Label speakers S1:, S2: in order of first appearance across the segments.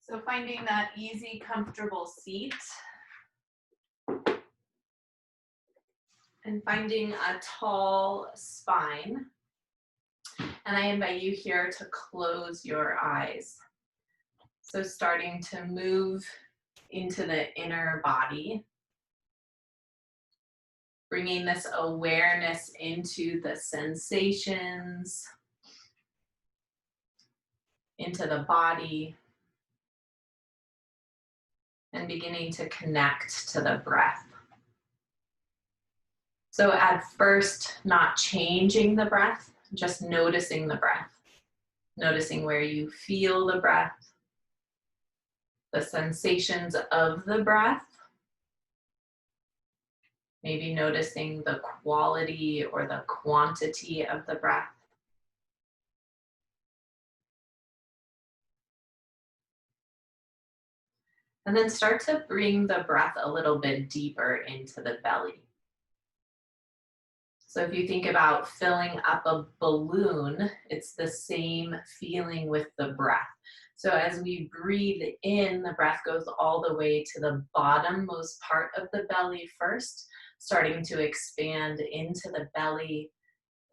S1: So finding that easy, comfortable seat and finding a tall spine. And I invite you here to close your eyes. So starting to move into the inner body, bringing this awareness into the sensations, into the body, and beginning to connect to the breath. So at first, not changing the breath, just noticing the breath, noticing where you feel the breath, the sensations of the breath, maybe noticing the quality or the quantity of the breath. And then start to bring the breath a little bit deeper into the belly. So if you think about filling up a balloon, it's the same feeling with the breath. So as we breathe in, the breath goes all the way to the bottommost part of the belly first, starting to expand into the belly,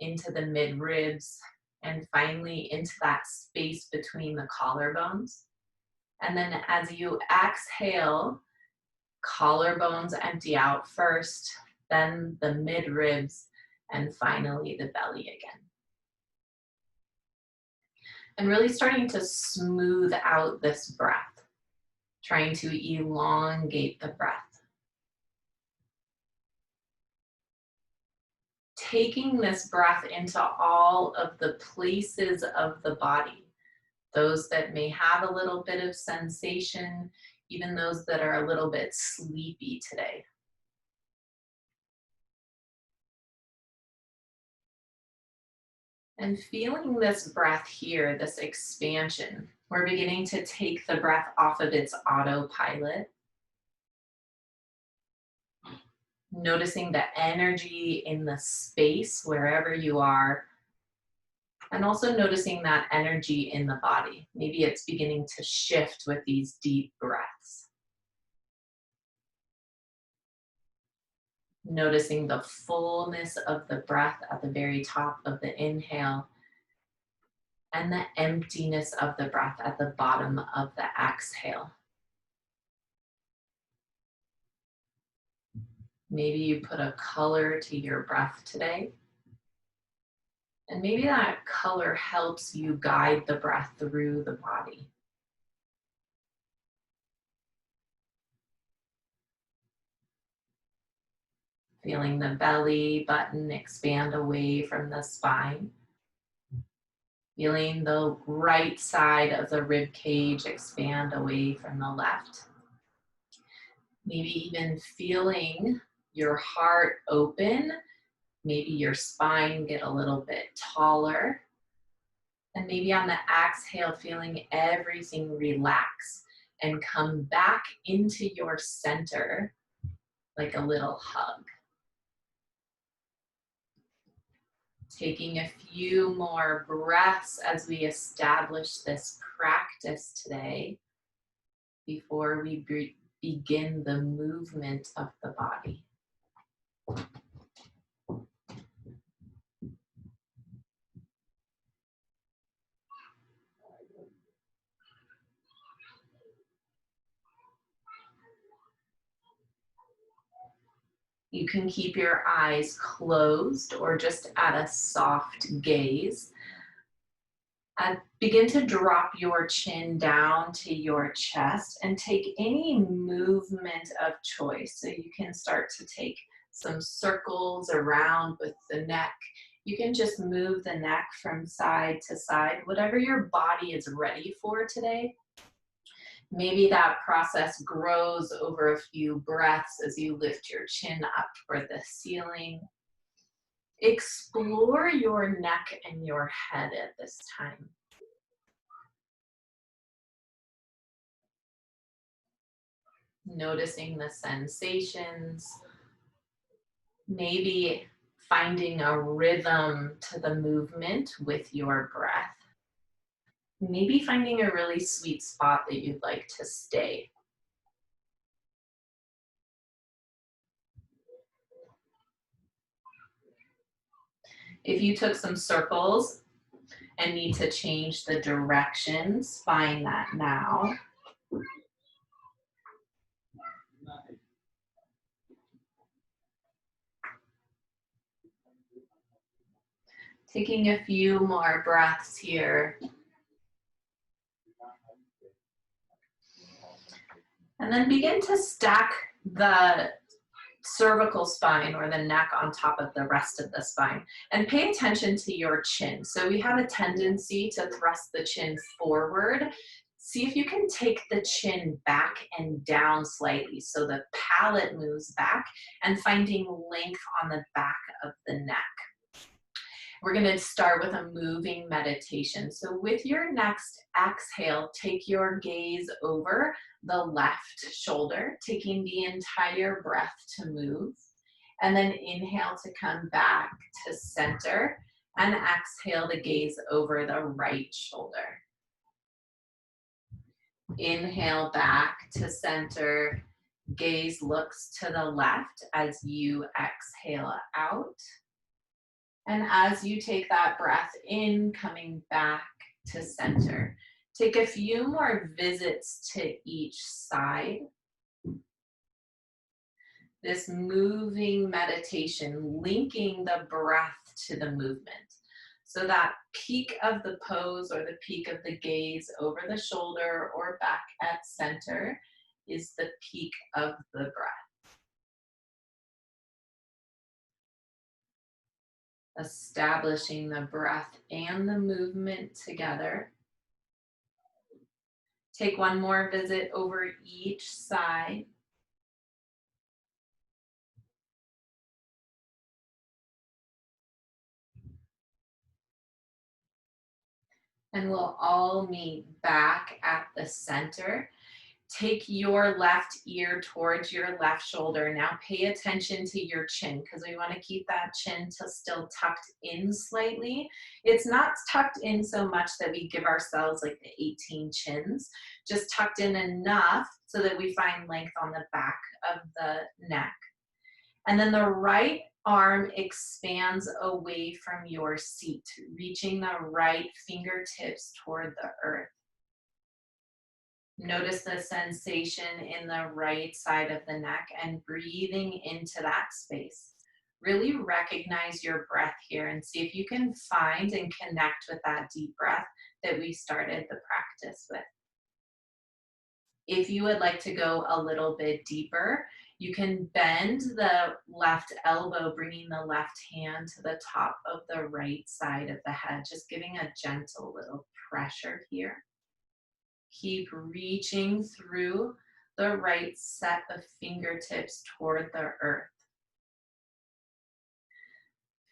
S1: into the mid-ribs, and finally into that space between the collarbones. And then as you exhale, collarbones empty out first, then the mid-ribs, and finally the belly again. And really starting to smooth out this breath, trying to elongate the breath. Taking this breath into all of the places of the body, those that may have a little bit of sensation, even those that are a little bit sleepy today. And feeling this breath here, this expansion, we're beginning to take the breath off of its autopilot. Noticing the energy in the space wherever you are. And also noticing that energy in the body. Maybe it's beginning to shift with these deep breaths. Noticing the fullness of the breath at the very top of the inhale and the emptiness of the breath at the bottom of the exhale. Maybe you put a color to your breath today. And maybe that color helps you guide the breath through the body. Feeling the belly button expand away from the spine. Feeling the right side of the rib cage expand away from the left. Maybe even feeling your heart open. Maybe your spine get a little bit taller. And maybe on the exhale, feeling everything relax and come back into your center like a little hug. Taking a few more breaths as we establish this practice today before we begin the movement of the body. You can keep your eyes closed or just at a soft gaze. Begin to drop your chin down to your chest and take any movement of choice. So you can start to take some circles around with the neck. You can just move the neck from side to side, whatever your body is ready for today. Maybe that process grows over a few breaths as you lift your chin up toward the ceiling. Explore your neck and your head at this time. Noticing the sensations, maybe finding a rhythm to the movement with your breath. Maybe finding a really sweet spot that you'd like to stay. If you took some circles and need to change the directions, find that now. Taking a few more breaths here. And then begin to stack the cervical spine or the neck on top of the rest of the spine, and pay attention to your chin. So we have a tendency to thrust the chin forward. See if you can take the chin back and down slightly so the palate moves back, and finding length on the back of the neck. We're going to start with a moving meditation. So with your next exhale, take your gaze over the left shoulder, taking the entire breath to move. And then inhale to come back to center, and exhale to gaze over the right shoulder. Inhale back to center, gaze looks to the left as you exhale out. And as you take that breath in, coming back to center, take a few more visits to each side. This moving meditation, linking the breath to the movement. So that peak of the pose or the peak of the gaze over the shoulder or back at center is the peak of the breath. Establishing the breath and the movement together. Take one more visit over each side. And we'll all meet back at the center. Take your left ear towards your left shoulder. Now pay attention to your chin, because we want to keep that chin still tucked in slightly. It's not tucked in so much that we give ourselves like the 18 chins, just tucked in enough so that we find length on the back of the neck. And then the right arm expands away from your seat, reaching the right fingertips toward the earth. Notice the sensation in the right side of the neck and breathing into that space. Really recognize your breath here and see if you can find and connect with that deep breath that we started the practice with. If you would like to go a little bit deeper, you can bend the left elbow, bringing the left hand to the top of the right side of the head, just giving a gentle little pressure here. Keep reaching through the right set of fingertips toward the earth.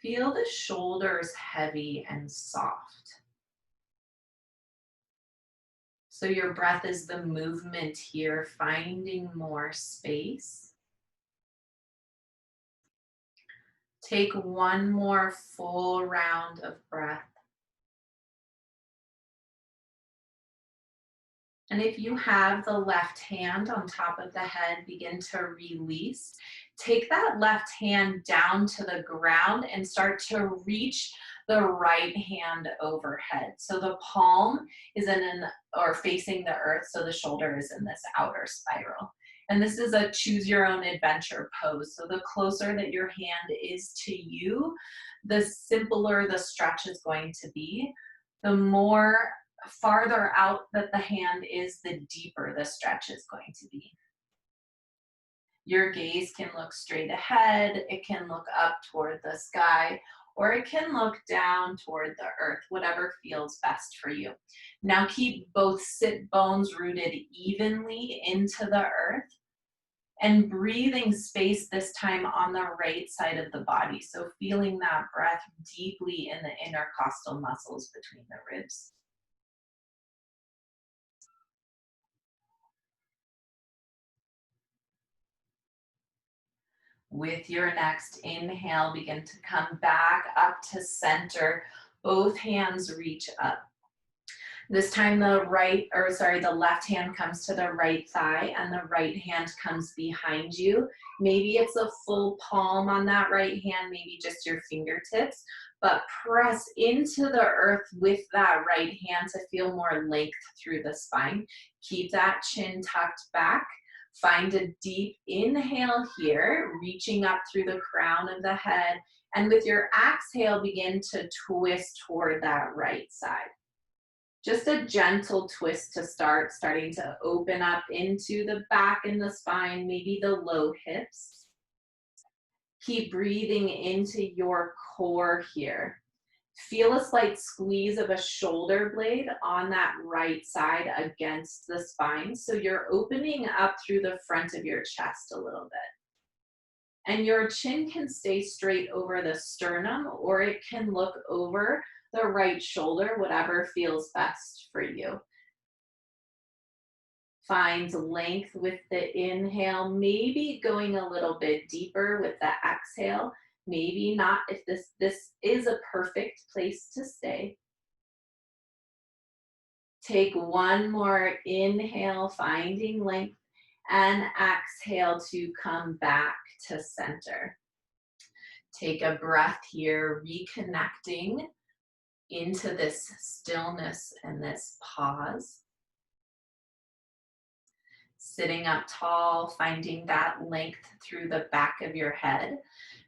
S1: Feel the shoulders heavy and soft. So your breath is the movement here, finding more space. Take one more full round of breath. And if you have the left hand on top of the head, begin to release. Take that left hand down to the ground and start to reach the right hand overhead. So the palm is facing the earth, so the shoulder is in this outer spiral. And this is a choose your own adventure pose. So the closer that your hand is to you, the simpler the stretch is going to be. The more farther out that the hand is, the deeper the stretch is going to be. Your gaze can look straight ahead, it can look up toward the sky, or it can look down toward the earth, whatever feels best for you. Now keep both sit bones rooted evenly into the earth, and breathing space this time on the right side of the body. So feeling that breath deeply in the intercostal muscles between the ribs. With your next inhale, begin to come back up to center. Both hands reach up. This time the left hand comes to the right thigh and the right hand comes behind you. Maybe it's a full palm on that right hand, maybe just your fingertips, but press into the earth with that right hand to feel more length through the spine. Keep that chin tucked back. Find a deep inhale here, reaching up through the crown of the head. And with your exhale, begin to twist toward that right side. Just a gentle twist to start, starting to open up into the back and the spine, maybe the low hips. Keep breathing into your core here. Feel a slight squeeze of a shoulder blade on that right side against the spine. So you're opening up through the front of your chest a little bit. And your chin can stay straight over the sternum, or it can look over the right shoulder, whatever feels best for you. Find length with the inhale, maybe going a little bit deeper with the exhale. Maybe not, if this is a perfect place to stay. Take one more inhale, finding length, and exhale to come back to center. Take a breath here, reconnecting into this stillness and this pause. Sitting up tall, finding that length through the back of your head.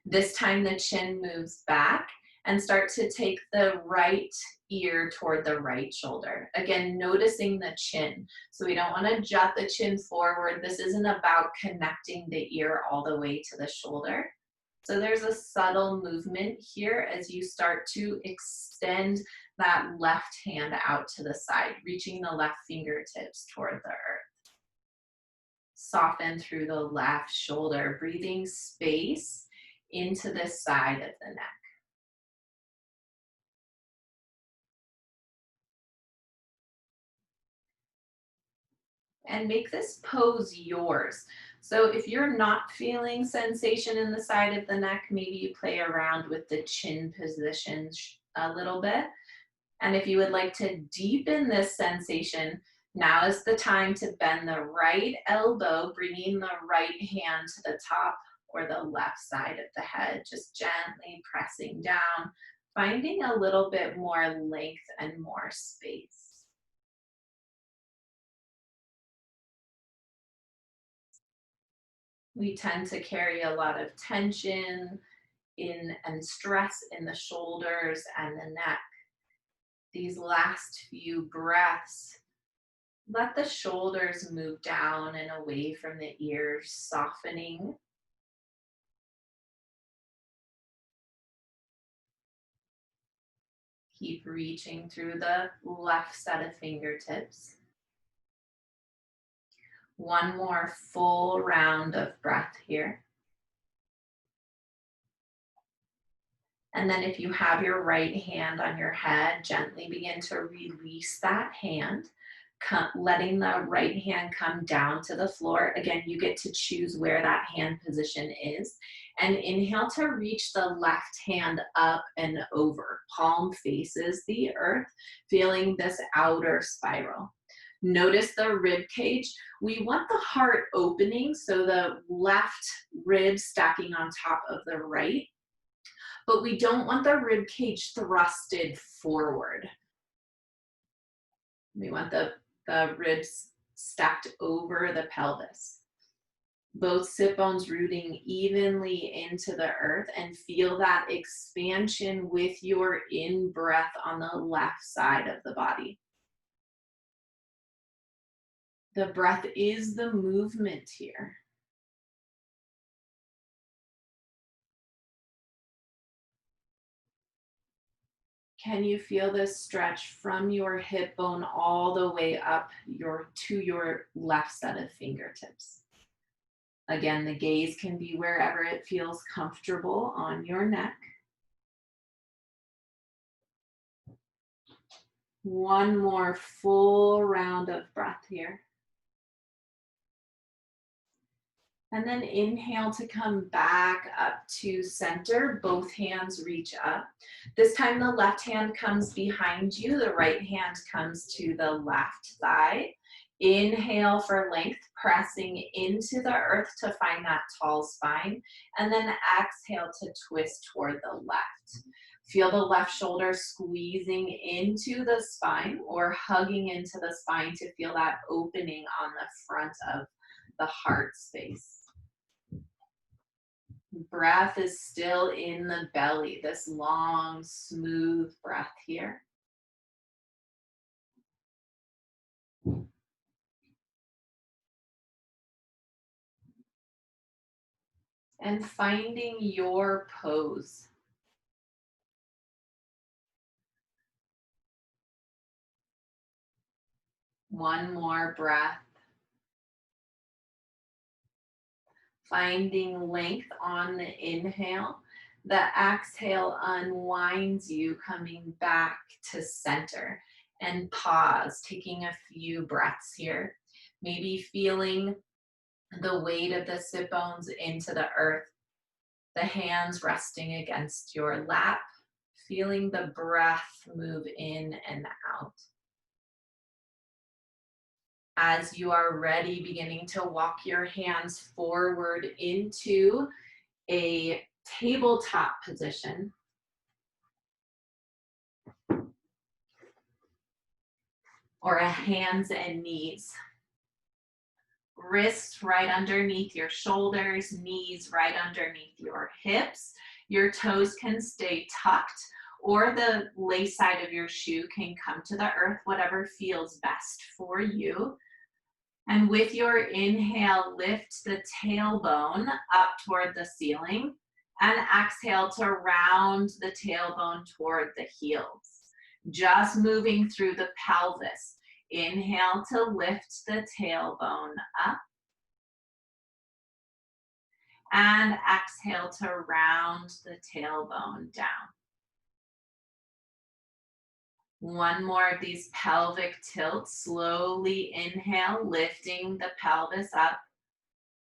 S1: This time the chin moves back and start to take the right ear toward the right shoulder. Again, noticing the chin. So we don't want to jut the chin forward. This isn't about connecting the ear all the way to the shoulder. So there's a subtle movement here as you start to extend that left hand out to the side, reaching the left fingertips toward the earth. Soften through the left shoulder, breathing space into the side of the neck. And make this pose yours. So if you're not feeling sensation in the side of the neck, maybe you play around with the chin position a little bit. And if you would like to deepen this sensation, now is the time to bend the right elbow, bringing the right hand to the top or the left side of the head, just gently pressing down, finding a little bit more length and more space. We tend to carry a lot of tension in and stress in the shoulders and the neck. These last few breaths, let the shoulders move down and away from the ears, softening. Keep reaching through the left set of fingertips. One more full round of breath here. And then if you have your right hand on your head, gently begin to release that hand, letting the right hand come down to the floor. Again, you get to choose where that hand position is. And inhale to reach the left hand up and over. Palm faces the earth, feeling this outer spiral. Notice the rib cage. We want the heart opening, so the left rib stacking on top of the right, but we don't want the rib cage thrusted forward. We want the ribs stacked over the pelvis. Both sit bones rooting evenly into the earth, and feel that expansion with your in-breath on the left side of the body. The breath is the movement here. Can you feel this stretch from your hip bone all the way up to your left set of fingertips? Again, the gaze can be wherever it feels comfortable on your neck. One more full round of breath here. And then inhale to come back up to center. Both hands reach up. This time the left hand comes behind you. The right hand comes to the left thigh. Inhale for length, pressing into the earth to find that tall spine. And then exhale to twist toward the left. Feel the left shoulder squeezing into the spine or hugging into the spine to feel that opening on the front of the heart space. Breath is still in the belly, this long, smooth breath here. And finding your pose. One more breath. Finding length on the inhale. The exhale unwinds you, coming back to center. And pause, taking a few breaths here. Maybe feeling the weight of the sit bones into the earth. The hands resting against your lap. Feeling the breath move in and out. As you are ready, beginning to walk your hands forward into a tabletop position. Or a hands and knees. Wrists right underneath your shoulders, knees right underneath your hips. Your toes can stay tucked, or the lace side of your shoe can come to the earth, whatever feels best for you. And with your inhale, lift the tailbone up toward the ceiling, and exhale to round the tailbone toward the heels. Just moving through the pelvis. Inhale to lift the tailbone up. And exhale to round the tailbone down. One more of these pelvic tilts. Slowly inhale, lifting the pelvis up,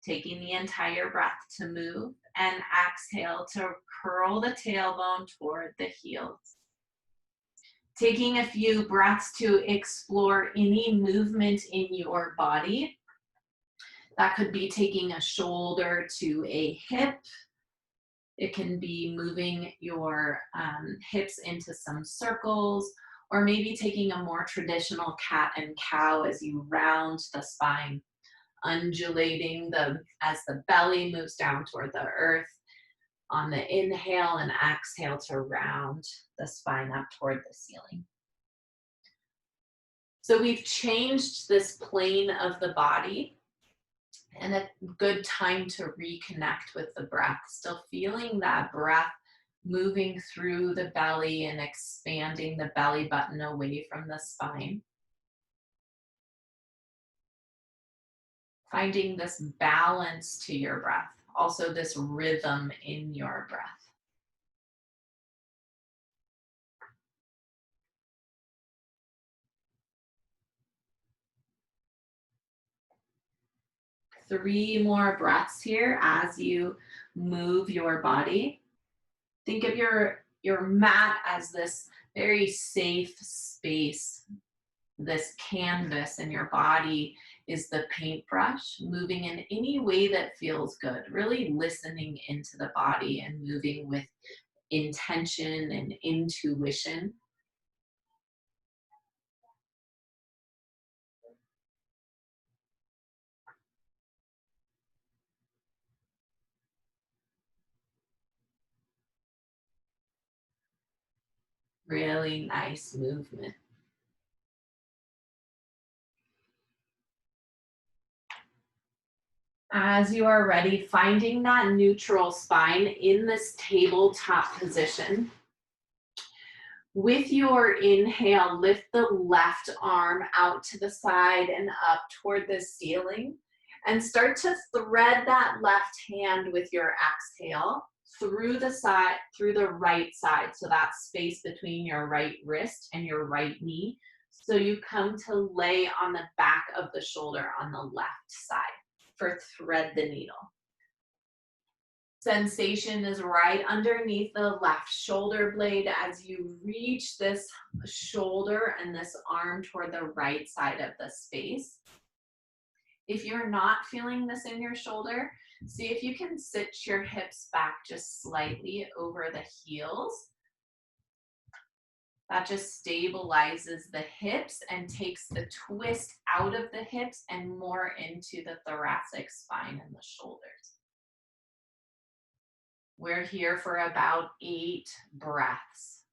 S1: taking the entire breath to move, and exhale to curl the tailbone toward the heels. Taking a few breaths to explore any movement in your body. That could be taking a shoulder to a hip. It can be moving your hips into some circles, or maybe taking a more traditional cat and cow as you round the spine, undulating as the belly moves down toward the earth. On the inhale and exhale to round the spine up toward the ceiling. So we've changed this plane of the body, and a good time to reconnect with the breath. Still feeling that breath moving through the belly and expanding the belly button away from the spine. Finding this balance to your breath, also this rhythm in your breath. Three more breaths here as you move your body. Think of your mat as this very safe space, this canvas, and your body is the paintbrush, moving in any way that feels good, really listening into the body and moving with intention and intuition. Really nice movement. As you are ready, finding that neutral spine in this tabletop position. With your inhale, lift the left arm out to the side and up toward the ceiling, and start to thread that left hand with your exhale through the right side, so that space between your right wrist and your right knee. So you come to lay on the back of the shoulder on the left side for thread the needle. Sensation is right underneath the left shoulder blade as you reach this shoulder and this arm toward the right side of the space. If you're not feeling this in your shoulder, see if you can sit your hips back just slightly over the heels. That just stabilizes the hips and takes the twist out of the hips and more into the thoracic spine and the shoulders. We're here for about 8 breaths.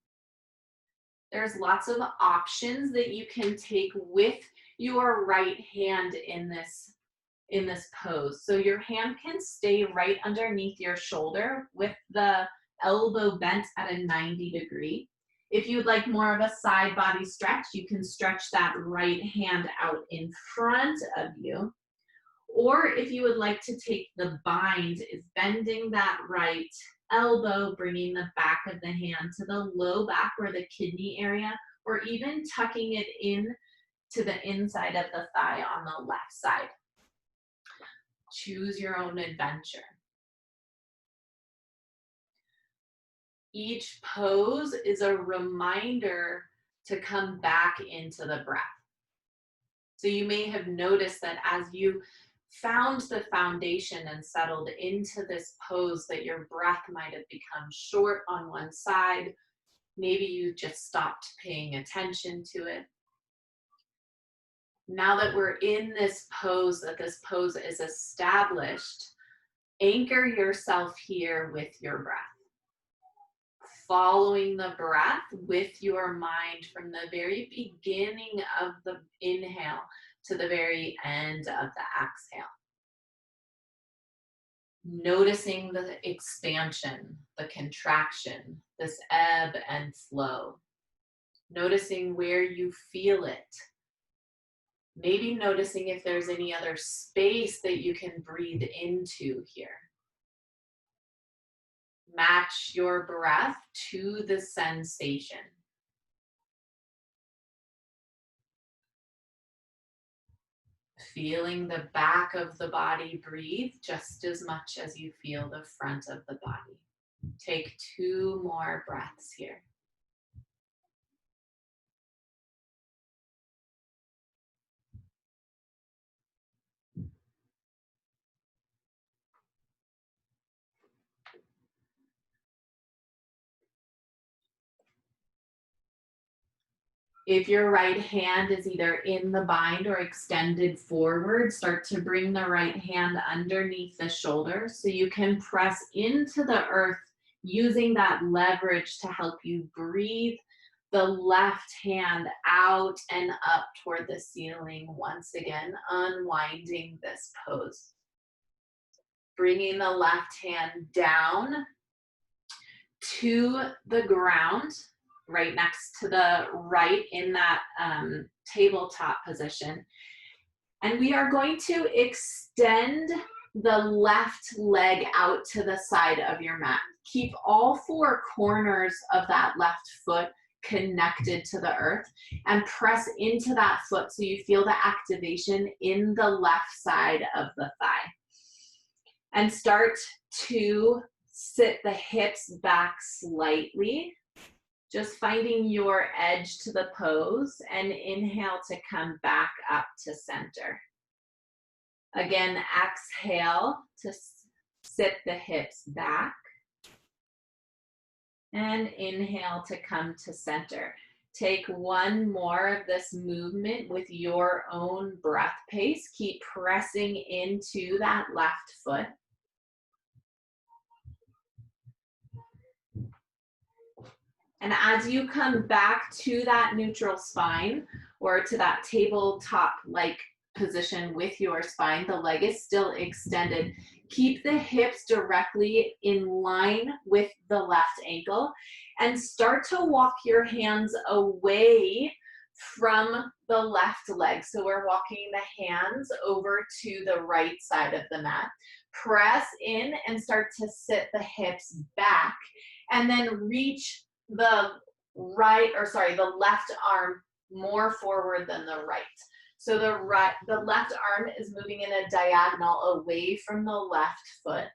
S1: There's lots of options that you can take with your right hand in this pose. So your hand can stay right underneath your shoulder with the elbow bent at a 90 degree. If you'd like more of a side body stretch, you can stretch that right hand out in front of you. Or if you would like to take the bind, is bending that right elbow, bringing the back of the hand to the low back or the kidney area, or even tucking it in to the inside of the thigh on the left side. Choose your own adventure. Each pose is a reminder to come back into the breath. So you may have noticed that as you found the foundation and settled into this pose that your breath might have become short on one side. Maybe you just stopped paying attention to it. Now that we're in this pose, that this pose is established, anchor yourself here with your breath. Following the breath with your mind from the very beginning of the inhale to the very end of the exhale. Noticing the expansion, the contraction, this ebb and flow. Noticing where you feel it. Maybe noticing if there's any other space that you can breathe into here. Match your breath to the sensation. Feeling the back of the body breathe just as much as you feel the front of the body. Take 2 more breaths here. If your right hand is either in the bind or extended forward, start to bring the right hand underneath the shoulder so you can press into the earth using that leverage to help you breathe the left hand out and up toward the ceiling. Once again, unwinding this pose. Bringing the left hand down to the ground, right next to the right in that tabletop position. And we are going to extend the left leg out to the side of your mat. Keep all 4 corners of that left foot connected to the earth and press into that foot so you feel the activation in the left side of the thigh. And start to sit the hips back slightly. Just finding your edge to the pose and inhale to come back up to center. Again, exhale to sit the hips back. And inhale to come to center. Take 1 more of this movement with your own breath pace. Keep pressing into that left foot. And as you come back to that neutral spine or to that tabletop-like position with your spine, the leg is still extended. Keep the hips directly in line with the left ankle and start to walk your hands away from the left leg. So we're walking the hands over to the right side of the mat. Press in and start to sit the hips back and then reach the left arm more forward than the right. So the left arm is moving in a diagonal away from the left foot.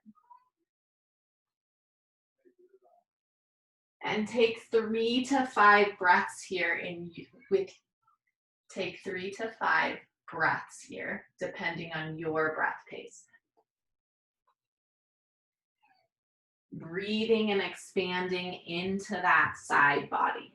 S1: And take 3 to 5 breaths here take 3 to 5 breaths here, depending on your breath pace. Breathing and expanding into that side body.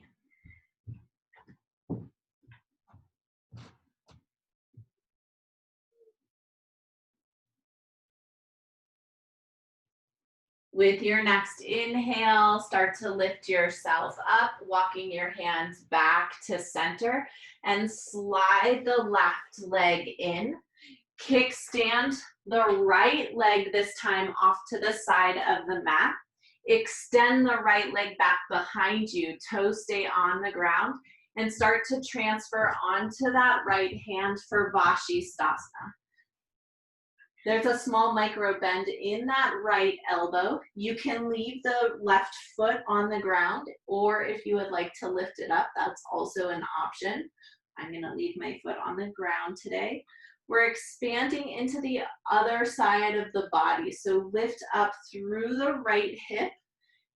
S1: With your next inhale, start to lift yourself up, walking your hands back to center and slide the left leg in. Kickstand the right leg this time off to the side of the mat. Extend the right leg back behind you, toes stay on the ground, and start to transfer onto that right hand for Vashisthasana. There's a small micro bend in that right elbow. You can leave the left foot on the ground, or if you would like to lift it up, that's also an option. I'm gonna leave my foot on the ground today. We're expanding into the other side of the body. So lift up through the right hip.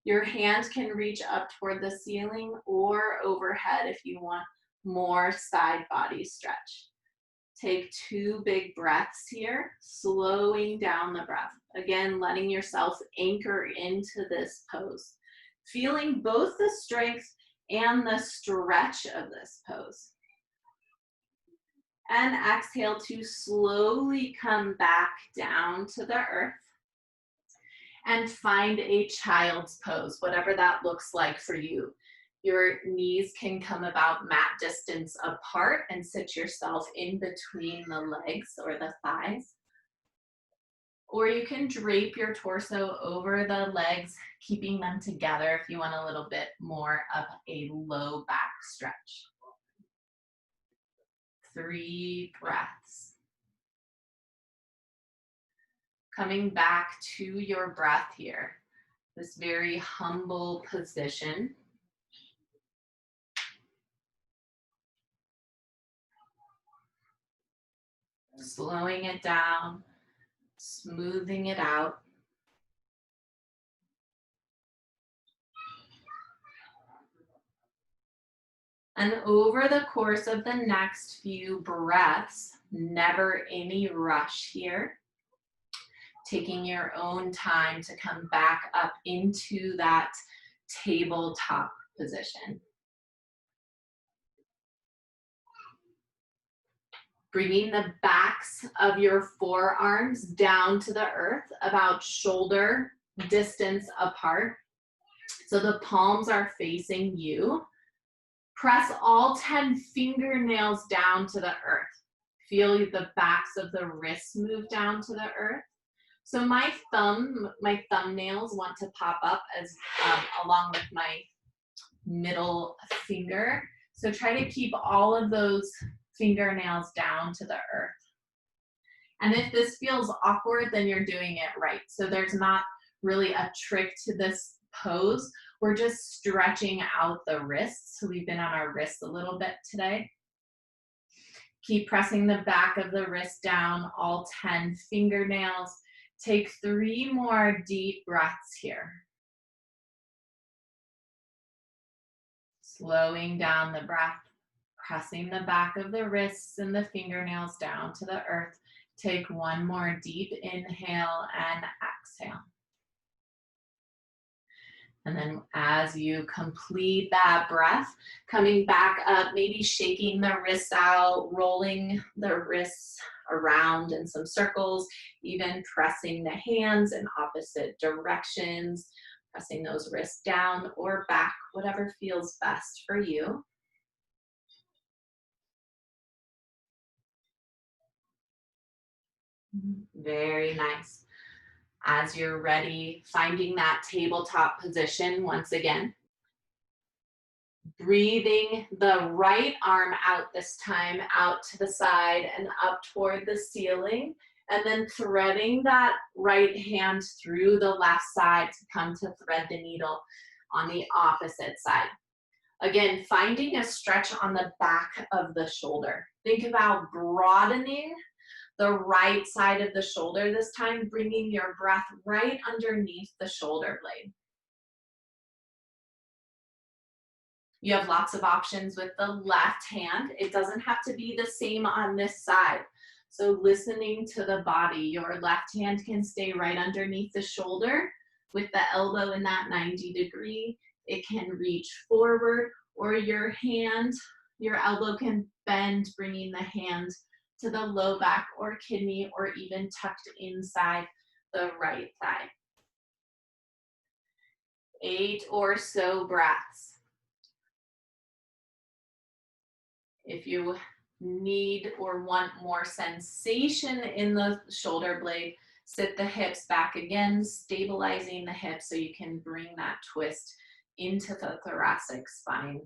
S1: Your hand can reach up toward the ceiling or overhead if you want more side body stretch. Take 2 big breaths here, slowing down the breath. Again, letting yourself anchor into this pose. Feeling both the strength and the stretch of this pose. And exhale to slowly come back down to the earth. And find a child's pose, whatever that looks like for you. Your knees can come about mat distance apart and sit yourself in between the legs or the thighs. Or you can drape your torso over the legs, keeping them together if you want a little bit more of a low back stretch. 3 breaths. Coming back to your breath here, this very humble position. Slowing it down, smoothing it out. And over the course of the next few breaths, never any rush here. Taking your own time to come back up into that tabletop position. Bringing the backs of your forearms down to the earth, about shoulder distance apart. So the palms are facing you. Press all 10 fingernails down to the earth. Feel the backs of the wrists move down to the earth. So my thumbnails want to pop up as along with my middle finger. So try to keep all of those fingernails down to the earth. And if this feels awkward, then you're doing it right. So there's not really a trick to this pose. We're just stretching out the wrists. So we've been on our wrists a little bit today. Keep pressing the back of the wrist down, all 10 fingernails. Take 3 more deep breaths here. Slowing down the breath, pressing the back of the wrists and the fingernails down to the earth. Take 1 more deep inhale and exhale. And then as you complete that breath, coming back up, maybe shaking the wrists out, rolling the wrists around in some circles, even pressing the hands in opposite directions, pressing those wrists down or back, whatever feels best for you. Very nice. As you're ready, finding that tabletop position once again. Breathing the right arm out this time, out to the side and up toward the ceiling. And then threading that right hand through the left side to come to thread the needle on the opposite side. Again, finding a stretch on the back of the shoulder. Think about broadening the right side of the shoulder this time, bringing your breath right underneath the shoulder blade. You have lots of options with the left hand. It doesn't have to be the same on this side. So listening to the body, your left hand can stay right underneath the shoulder with the elbow in that 90 degree. It can reach forward, or your hand, your elbow can bend, bringing the hand to the low back or kidney, or even tucked inside the right thigh. 8 or so breaths. If you need or want more sensation in the shoulder blade, sit the hips back again, stabilizing the hips so you can bring that twist into the thoracic spine.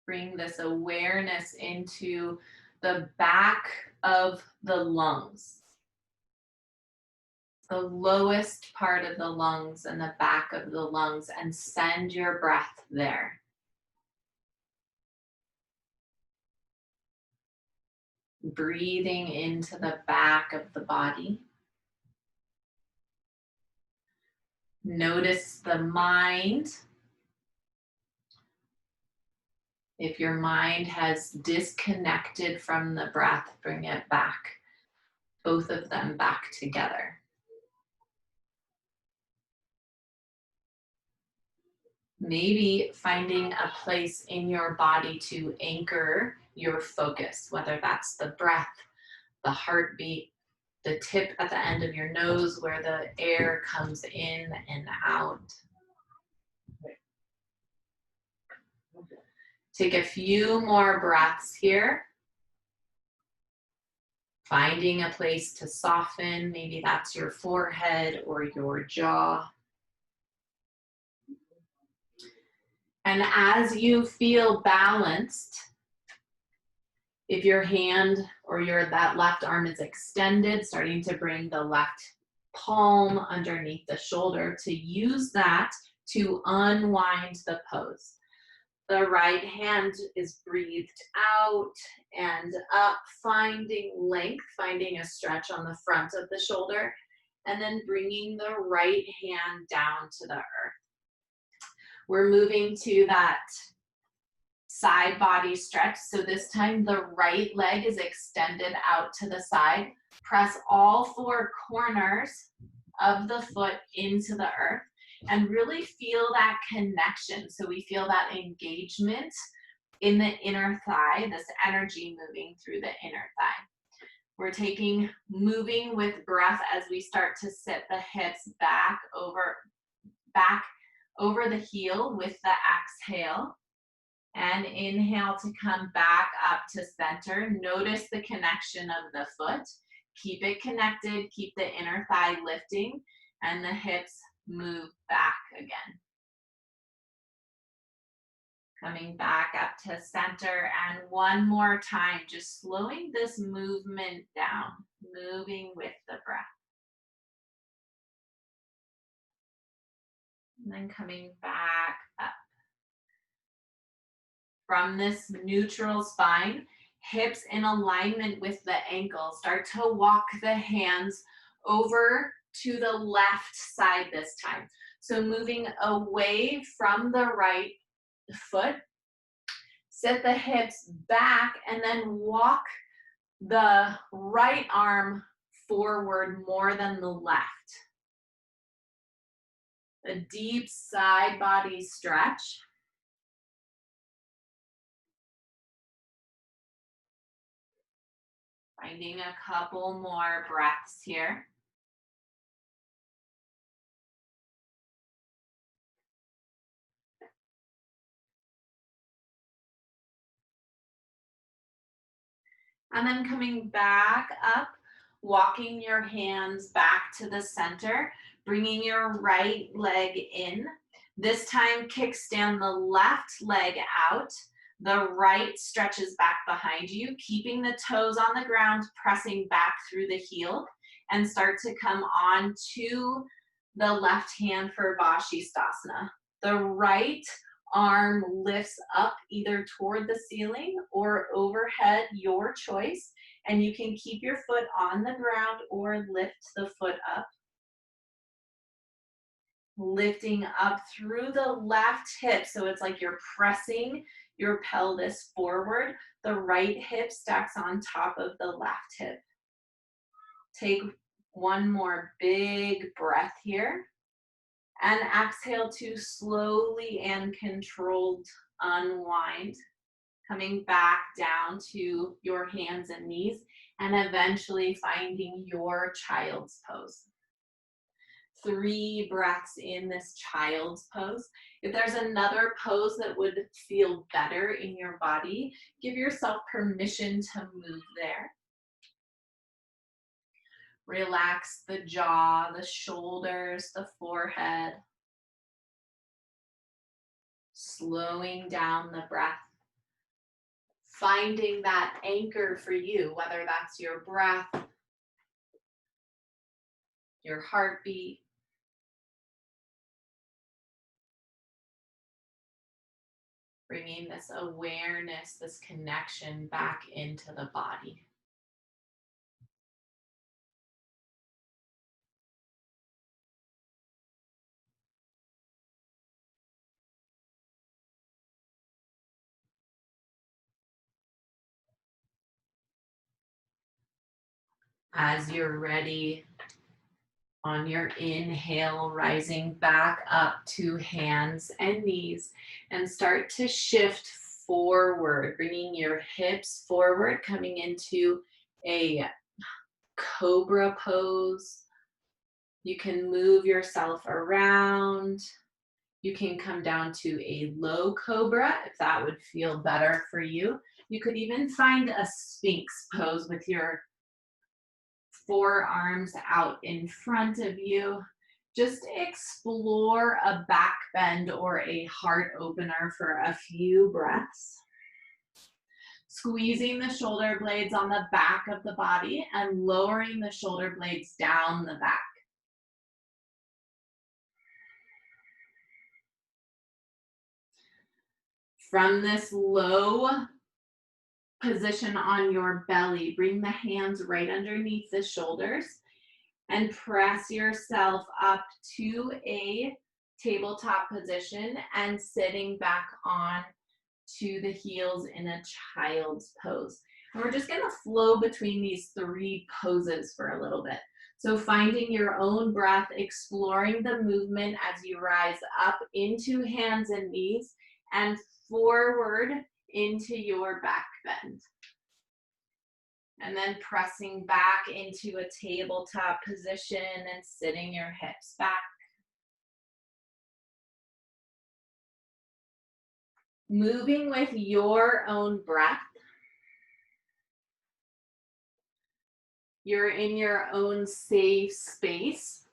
S1: Bring this awareness into the back of the lungs, the lowest part of the lungs and the back of the lungs, and send your breath there. Breathing into the back of the body. Notice the mind. If your mind has disconnected from the breath, bring it back, both of them back together. Maybe finding a place in your body to anchor your focus, whether that's the breath, the heartbeat, the tip at the end of your nose where the air comes in and out. Take a few more breaths here. Finding a place to soften, maybe that's your forehead or your jaw. And as you feel balanced, if your hand or that left arm is extended, starting to bring the left palm underneath the shoulder, to use that to unwind the pose. The right hand is breathed out and up, finding length, finding a stretch on the front of the shoulder, and then bringing the right hand down to the earth. We're moving to that side body stretch. So this time the right leg is extended out to the side. Press all 4 corners of the foot into the earth and really feel that connection. So we feel that engagement in the inner thigh, this energy moving through the inner thigh. We're moving with breath as we start to sit the hips back over the heel with the exhale. And inhale to come back up to center. Notice the connection of the foot. Keep it connected, keep the inner thigh lifting, and the hips move back again. Coming back up to center, and one more time, just slowing this movement down, moving with the breath. And then coming back up. From this neutral spine, hips in alignment with the ankles. Start to walk the hands over to the left side this time. So moving away from the right foot, sit the hips back, and then walk the right arm forward more than the left. A deep side body stretch. Finding a couple more breaths here. And then coming back up, walking your hands back to the center, bringing your right leg in. This time, kickstand the left leg out. The right stretches back behind you, keeping the toes on the ground, pressing back through the heel, and start to come on to the left hand for Vashisthasana. The right arm lifts up either toward the ceiling or overhead, your choice, And you can keep your foot on the ground or lift the foot up. Lifting up through the left hip. So it's like you're pressing your pelvis forward. The right hip stacks on top of the left hip. Take one more big breath here. And exhale to slowly and controlled unwind. Coming back down to your hands and knees and eventually finding your child's pose. 3 breaths in this child's pose. If there's another pose that would feel better in your body, give yourself permission to move there. Relax the jaw, the shoulders, the forehead. Slowing down the breath. Finding that anchor for you, whether that's your breath, your heartbeat, bringing this awareness, this connection back into the body. As you're ready, on your inhale, rising back up to hands and knees, and start to shift forward, bringing your hips forward, coming into a cobra pose. You can move yourself around. You can come down to a low cobra if that would feel better for you. You could even find a sphinx pose with your forearms out in front of you. Just explore a back bend or a heart opener for a few breaths. Squeezing the shoulder blades on the back of the body and lowering the shoulder blades down the back. From this low position on your belly, bring the hands right underneath the shoulders and press yourself up to a tabletop position and sitting back on to the heels in a child's pose. And we're just gonna flow between these 3 poses for a little bit. So finding your own breath, exploring the movement as you rise up into hands and knees and forward into your back bend. And then pressing back into a tabletop position and sitting your hips back. Moving with your own breath. You're in your own safe space.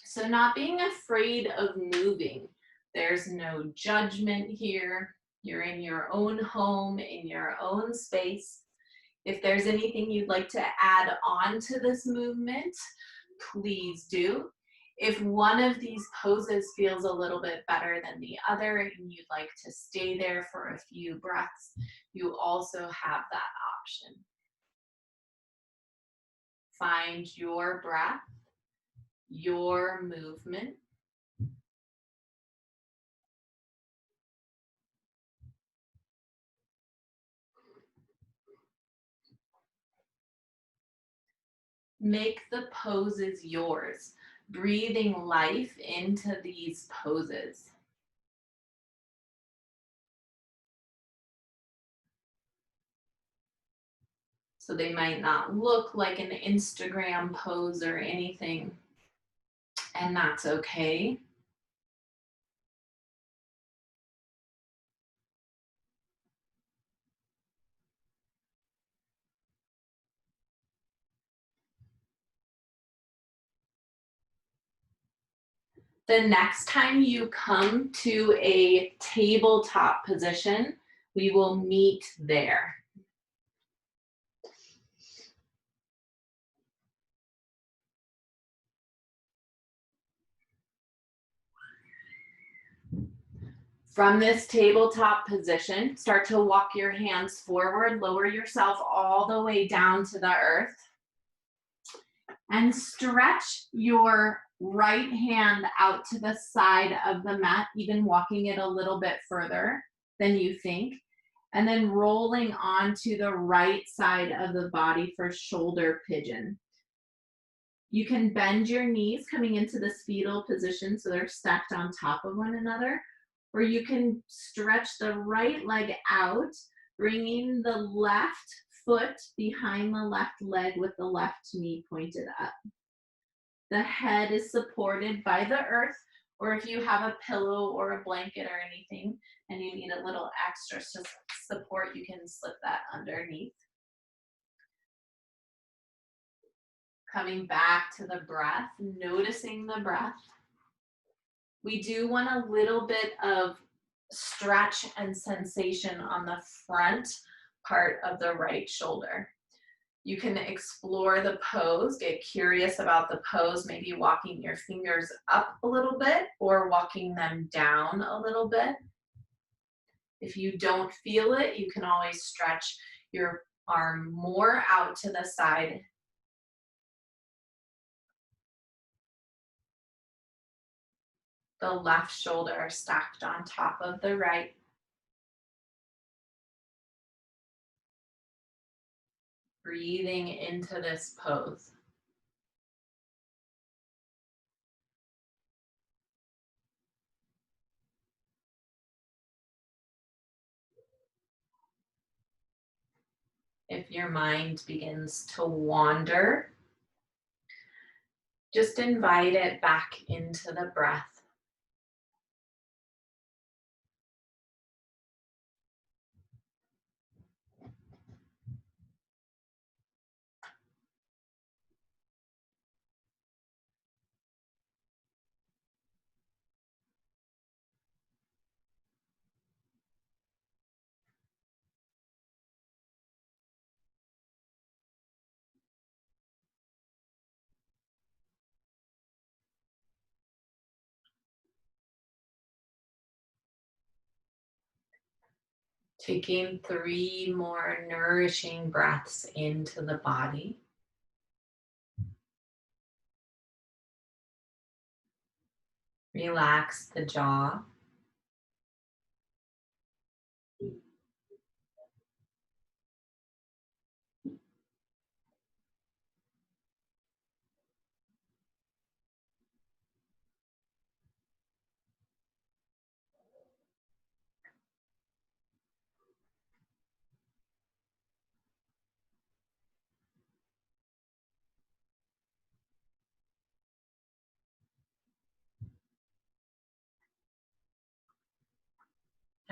S1: So not being afraid of moving. There's no judgment here. You're in your own home, in your own space. If there's anything you'd like to add on to this movement, please do. If one of these poses feels a little bit better than the other and you'd like to stay there for a few breaths, you also have that option. Find your breath, your movement. Make the poses yours, breathing life into these poses. So they might not look like an Instagram pose or anything, and that's okay. The next time you come to a tabletop position, we will meet there. From this tabletop position, start to walk your hands forward, lower yourself all the way down to the earth, and stretch your right hand out to the side of the mat, even walking it a little bit further than you think, and then rolling onto the right side of the body for shoulder pigeon. You can bend your knees coming into this fetal position so they're stacked on top of one another, or you can stretch the right leg out, bringing the left foot behind the left leg with the left knee pointed up. The head is supported by the earth, or if you have a pillow or a blanket or anything and you need a little extra support, you can slip that underneath. Coming back to the breath, noticing the breath. We do want a little bit of stretch and sensation on the front part of the right shoulder. You can explore the pose, get curious about the pose, maybe walking your fingers up a little bit or walking them down a little bit. If you don't feel it, you can always stretch your arm more out to the side. The left shoulder stacked on top of the right. Breathing into this pose. If your mind begins to wander, just invite it back into the breath. Taking 3 more nourishing breaths into the body. Relax the jaw.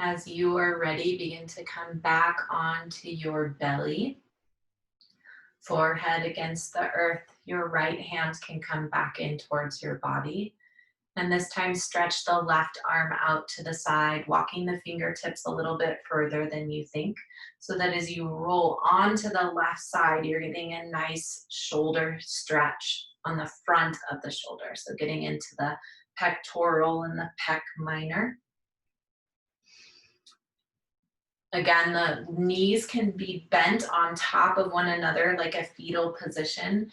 S1: As you are ready, begin to come back onto your belly. Forehead against the earth. Your right hand can come back in towards your body. And this time stretch the left arm out to the side, walking the fingertips a little bit further than you think, so that as you roll onto the left side, you're getting a nice shoulder stretch on the front of the shoulder. So getting into the pectoral and the pec minor. Again, the knees can be bent on top of one another like a fetal position.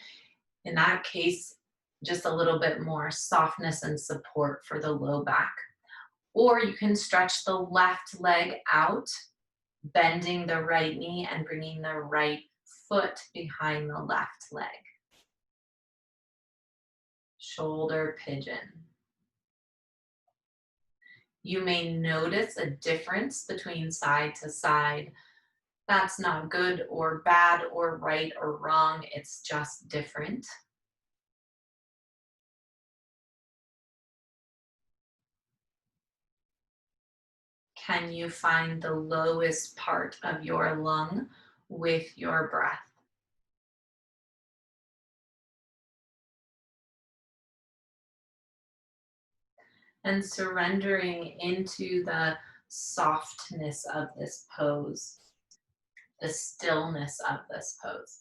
S1: In that case, just a little bit more softness and support for the low back. Or you can stretch the left leg out, bending the right knee and bringing the right foot behind the left leg. Shoulder pigeon. You may notice a difference between side to side. That's not good or bad or right or wrong. It's just different. Can you find the lowest part of your lung with your breath? And surrendering into the softness of this pose, the stillness of this pose.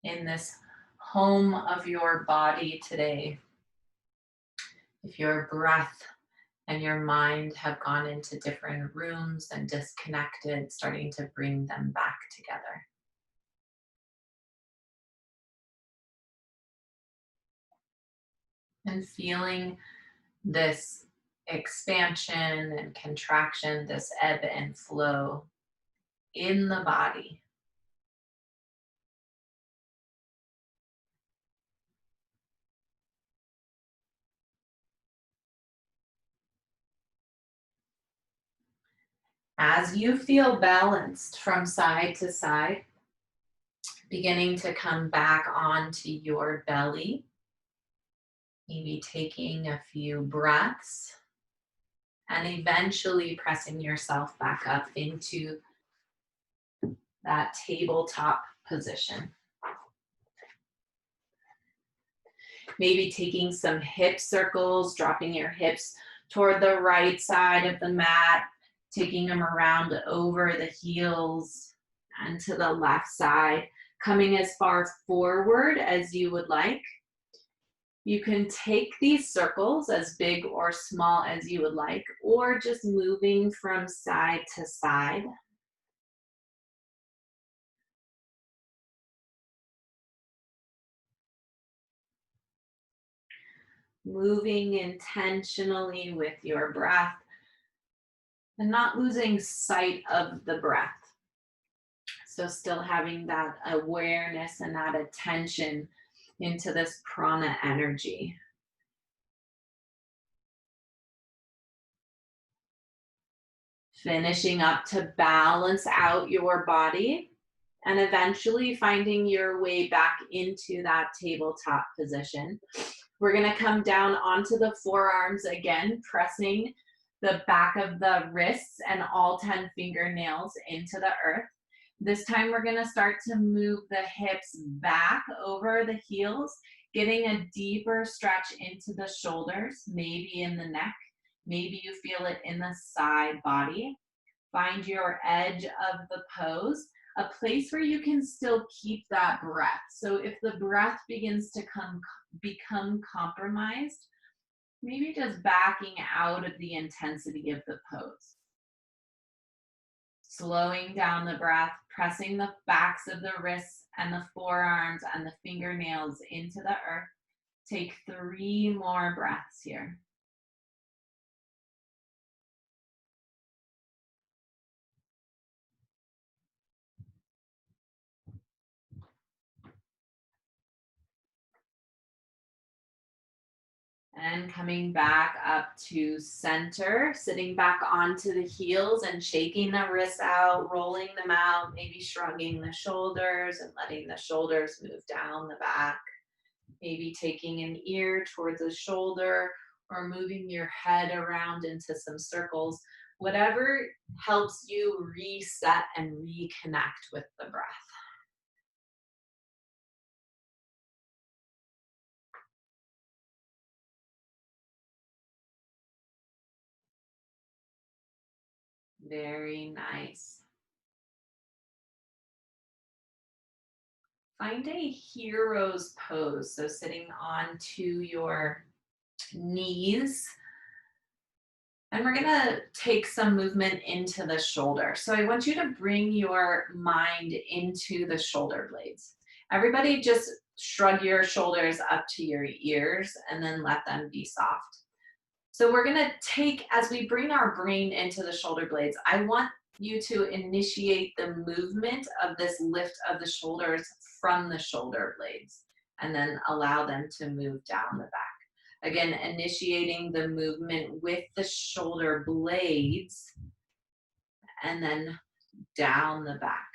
S1: in this home of your body today. If your breath and your mind have gone into different rooms and disconnected, starting to bring them back together. And feeling this expansion and contraction, this ebb and flow in the body. As you feel balanced from side to side, beginning to come back onto your belly, maybe taking a few breaths and eventually pressing yourself back up into that tabletop position. Maybe taking some hip circles, dropping your hips toward the right side of the mat, taking them around over the heels and to the left side, coming as far forward as you would like. You can take these circles as big or small as you would like, or just moving from side to side. Moving intentionally with your breath and not losing sight of the breath. So still having that awareness and that attention into this prana energy. Finishing up to balance out your body and eventually finding your way back into that tabletop position. We're going to come down onto the forearms again, pressing the back of the wrists and all 10 fingernails into the earth. This time we're going to start to move the hips back over the heels, getting a deeper stretch into the shoulders, maybe in the neck. Maybe you feel it in the side body. Find your edge of the pose, a place where you can still keep that breath. So if the breath begins to become compromised, maybe just backing out of the intensity of the pose. Slowing down the breath, pressing the backs of the wrists and the forearms and the fingernails into the earth. Take 3 more breaths here. And coming back up to center, sitting back onto the heels and shaking the wrists out, rolling them out, maybe shrugging the shoulders and letting the shoulders move down the back. Maybe taking an ear towards a shoulder or moving your head around into some circles. Whatever helps you reset and reconnect with the breath. Very nice. Find a hero's pose. So sitting onto your knees. And we're gonna take some movement into the shoulder. So I want you to bring your mind into the shoulder blades. Everybody just shrug your shoulders up to your ears and then let them be soft. So we're gonna take, as we bring our brain into the shoulder blades, I want you to initiate the movement of this lift of the shoulders from the shoulder blades and then allow them to move down the back. Again, initiating the movement with the shoulder blades and then down the back.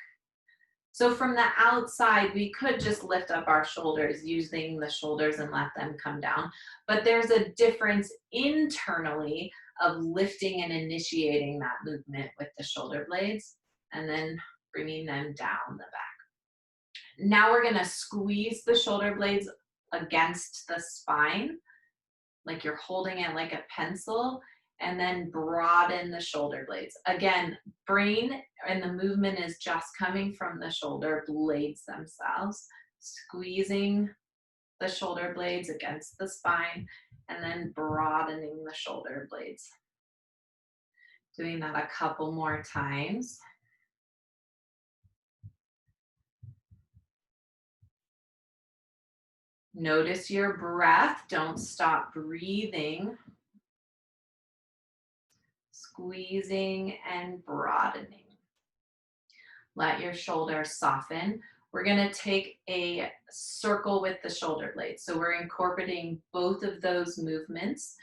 S1: So from the outside, we could just lift up our shoulders using the shoulders and let them come down. But there's a difference internally of lifting and initiating that movement with the shoulder blades and then bringing them down the back. Now we're gonna squeeze the shoulder blades against the spine, like you're holding it like a pencil, and then broaden the shoulder blades. Again, brain and the movement is just coming from the shoulder blades themselves. squeezing the shoulder blades against the spine, and then broadening the shoulder blades. Doing that a couple more times. Notice your breath. Don't stop breathing. Squeezing and broadening. Let your shoulders soften. We're gonna take a circle with the shoulder blades. So we're incorporating both of those movements.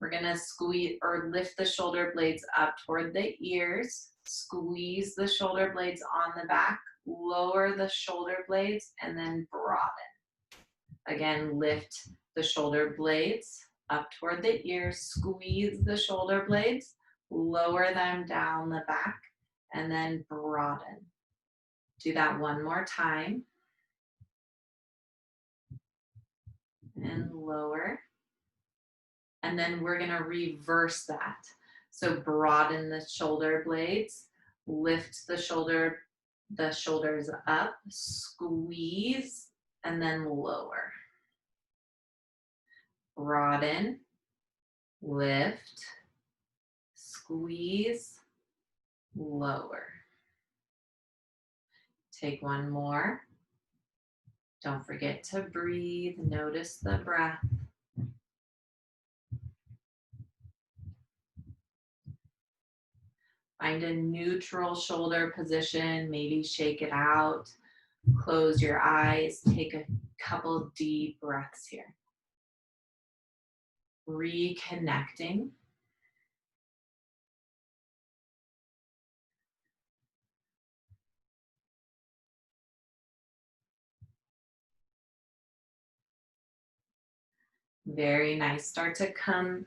S1: We're gonna squeeze or lift the shoulder blades up toward the ears, squeeze the shoulder blades on the back, lower the shoulder blades, and then broaden. Again, lift the shoulder blades up toward the ears, squeeze the shoulder blades, lower them down the back, and then broaden. Do that one more time. And lower. And then we're gonna reverse that. So broaden the shoulder blades, lift the shoulders up, squeeze, and then lower. Broaden, lift, squeeze, lower. Take one more. Don't forget to breathe. Notice the breath. Find a neutral shoulder position. Maybe shake it out. Close your eyes. Take a couple deep breaths here. Reconnecting. Very nice. Start to come.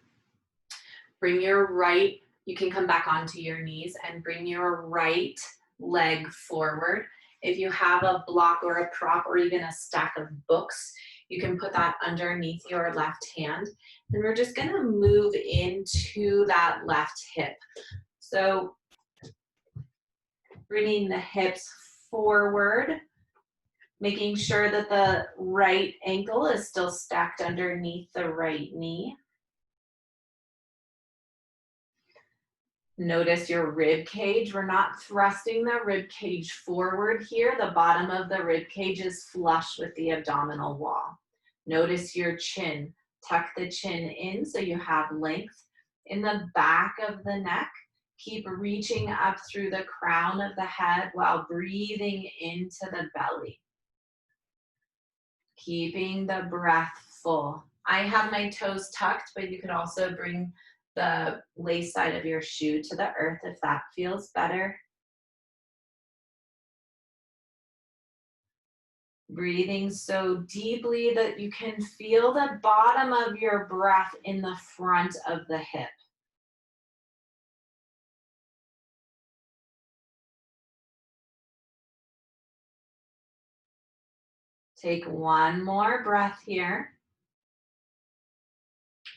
S1: Bring your right, you can come back onto your knees and bring your right leg forward. If you have a block or a prop or even a stack of books, you can put that underneath your left hand. And we're just gonna move into that left hip. So bringing the hips forward, making sure that the right ankle is still stacked underneath the right knee. Notice your rib cage. We're not thrusting the rib cage forward here. The bottom of the rib cage is flush with the abdominal wall. Notice your chin. Tuck the chin in so you have length. In the back of the neck, keep reaching up through the crown of the head while breathing into the belly. Keeping the breath full. I have my toes tucked, but you could also bring the lace side of your shoe to the earth if that feels better. Breathing so deeply that you can feel the bottom of your breath in the front of the hip. Take one more breath here.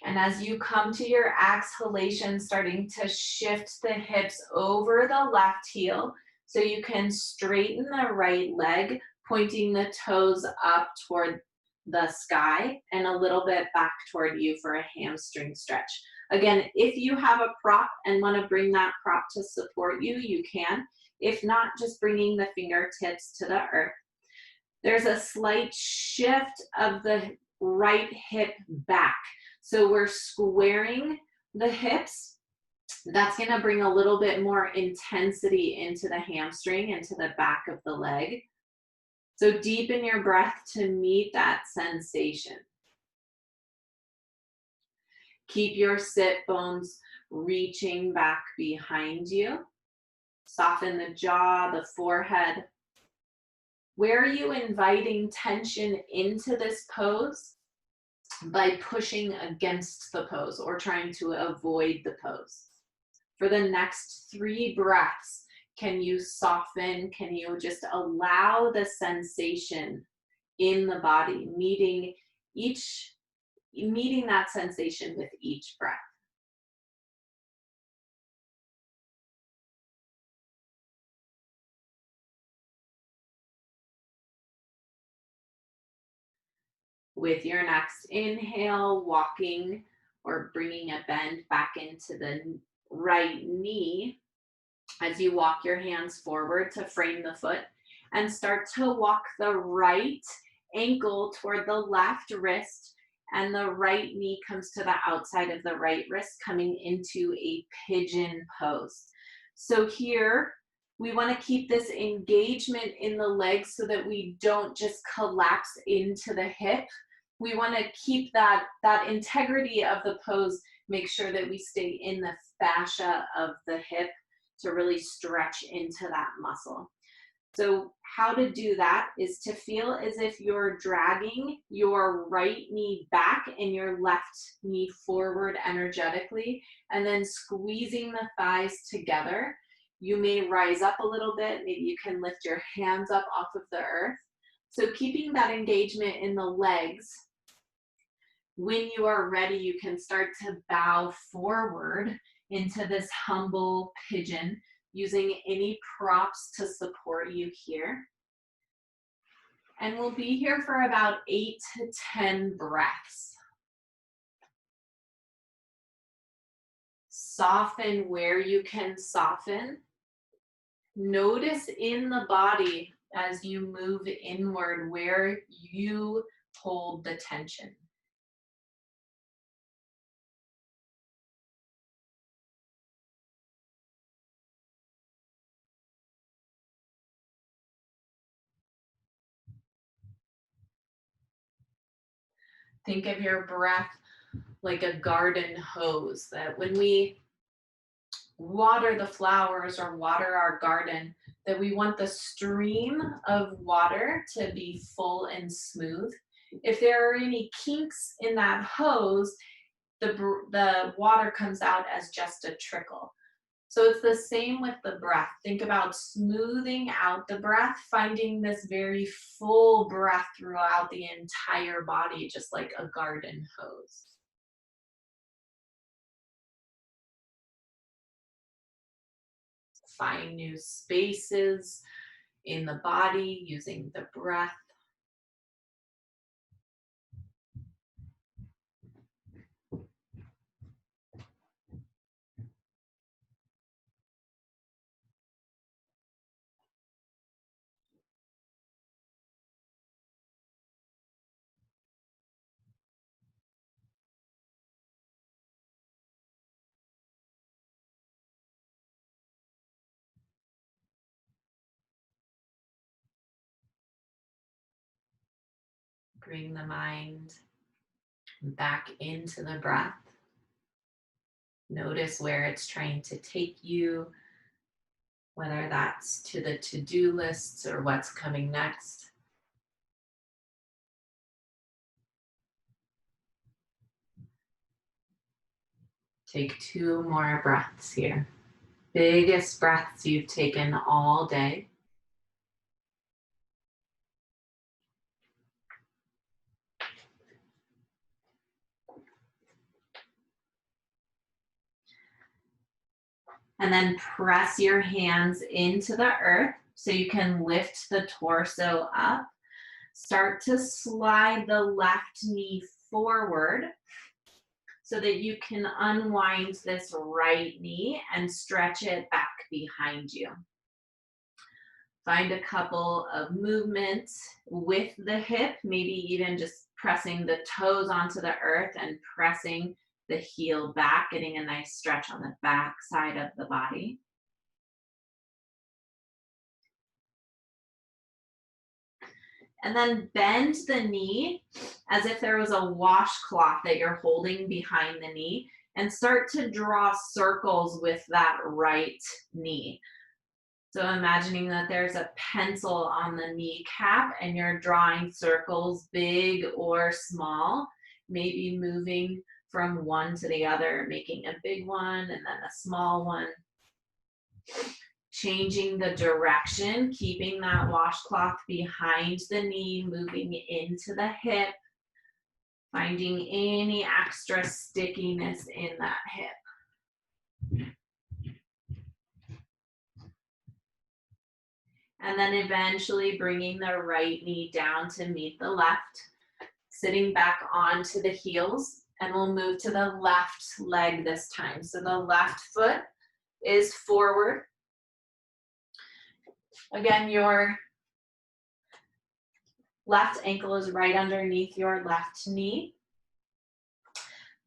S1: And as you come to your exhalation, starting to shift the hips over the left heel so you can straighten the right leg, pointing the toes up toward the sky and a little bit back toward you for a hamstring stretch. Again, if you have a prop and want to bring that prop to support you, you can. If not, just bringing the fingertips to the earth. There's a slight shift of the right hip back. So we're squaring the hips. That's gonna bring a little bit more intensity into the hamstring and to the back of the leg. So deepen your breath to meet that sensation. Keep your sit bones reaching back behind you. Soften the jaw, the forehead. Where are you inviting tension into this pose? By pushing against the pose or trying to avoid the pose. For the next 3 breaths, can you soften? Can you just allow the sensation in the body, meeting that sensation with each breath? With your next inhale, walking or bringing a bend back into the right knee as you walk your hands forward to frame the foot and start to walk the right ankle toward the left wrist, and the right knee comes to the outside of the right wrist, coming into a pigeon pose. So here, we want to keep this engagement in the legs so that we don't just collapse into the hip. We want to keep that integrity of the pose, make sure that we stay in the fascia of the hip to really stretch into that muscle. So how to do that is to feel as if you're dragging your right knee back and your left knee forward energetically, and then squeezing the thighs together. You may rise up a little bit. Maybe you can lift your hands up off of the earth. So keeping that engagement in the legs. When you are ready, you can start to bow forward into this humble pigeon, using any props to support you here. And we'll be here for about 8 to 10 breaths. Soften where you can soften. Notice in the body as you move inward where you hold the tension. Think of your breath like a garden hose, that when we water the flowers or water our garden, that we want the stream of water to be full and smooth. If there are any kinks in that hose, the water comes out as just a trickle. So it's the same with the breath. Think about smoothing out the breath, finding this very full breath throughout the entire body, just like a garden hose. Find new spaces in the body using the breath. Bring the mind back into the breath. Notice where it's trying to take you, whether that's to the to-do lists or what's coming next. Take 2 more breaths here. Biggest breaths you've taken all day. And then press your hands into the earth so you can lift the torso up. Start to slide the left knee forward so that you can unwind this right knee and stretch it back behind you. Find a couple of movements with the hip, maybe even just pressing the toes onto the earth and pressing the heel back, getting a nice stretch on the back side of the body. And then bend the knee as if there was a washcloth that you're holding behind the knee, and start to draw circles with that right knee. So imagining that there's a pencil on the kneecap and you're drawing circles, big or small, maybe moving from one to the other, making a big one and then a small one. Changing the direction, keeping that washcloth behind the knee, moving into the hip, finding any extra stickiness in that hip. And then eventually bringing the right knee down to meet the left. sitting back onto the heels, and we'll move to the left leg this time. So the left foot is forward. Again, your left ankle is right underneath your left knee.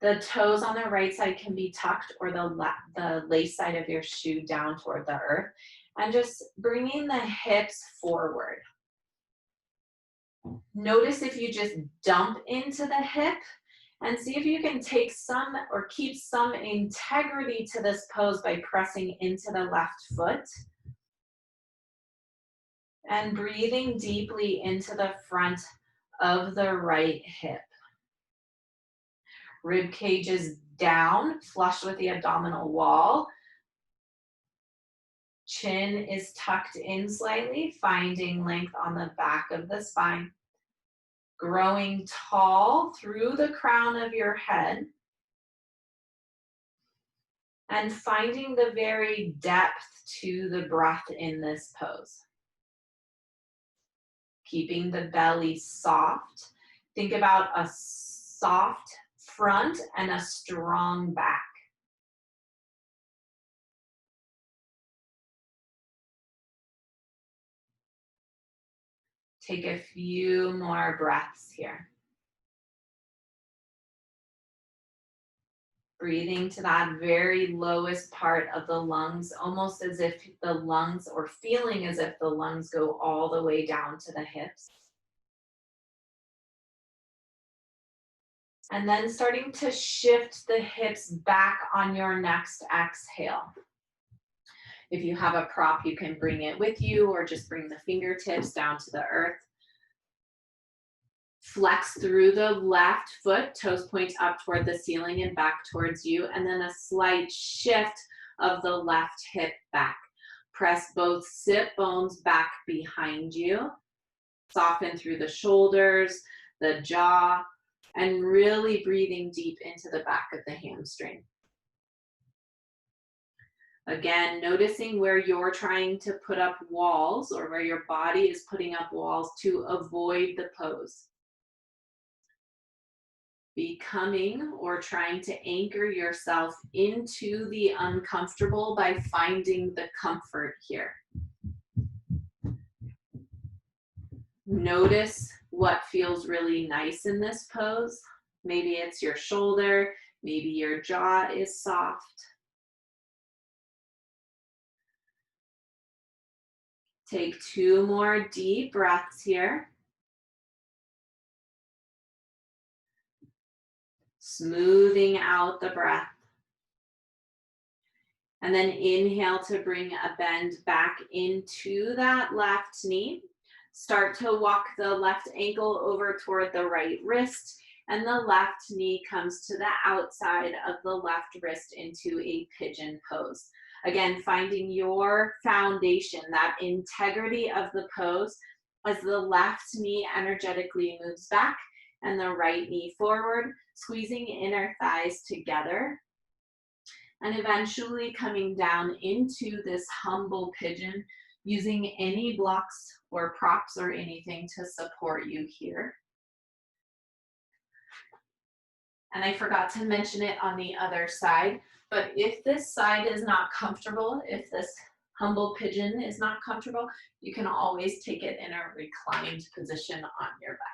S1: The toes on the right side can be tucked, or the lace side of your shoe down toward the earth. And just bringing the hips forward. Notice if you just dump into the hip, and see if you can take some or keep some integrity to this pose by pressing into the left foot. And breathing deeply into the front of the right hip. Rib cage is down, flush with the abdominal wall. Chin is tucked in slightly, finding length on the back of the spine. Growing tall through the crown of your head. And finding the very depth to the breath in this pose. Keeping the belly soft. Think about a soft front and a strong back. Take a few more breaths here. Breathing to that very lowest part of the lungs, almost as if the lungs, or feeling as if the lungs go all the way down to the hips. And then starting to shift the hips back on your next exhale. If you have a prop, you can bring it with you, or just bring the fingertips down to the earth. Flex through the left foot, toes point up toward the ceiling and back towards you, and then a slight shift of the left hip back. Press both sit bones back behind you. Soften through the shoulders, the jaw, and really breathing deep into the back of the hamstring. Again, noticing where you're trying to put up walls, or where your body is putting up walls to avoid the pose. Becoming, or trying to anchor yourself into the uncomfortable by finding the comfort here. Notice what feels really nice in this pose. Maybe it's your shoulder, maybe your jaw is soft. Take 2 more deep breaths here. Smoothing out the breath. And then inhale to bring a bend back into that left knee. Start to walk the left ankle over toward the right wrist, and the left knee comes to the outside of the left wrist into a pigeon pose. Again, finding your foundation, that integrity of the pose as the left knee energetically moves back and the right knee forward, squeezing inner thighs together. And eventually coming down into this humble pigeon, using any blocks or props or anything to support you here. And I forgot to mention it on the other side, but if this side is not comfortable, if this humble pigeon is not comfortable, you can always take it in a reclined position on your back.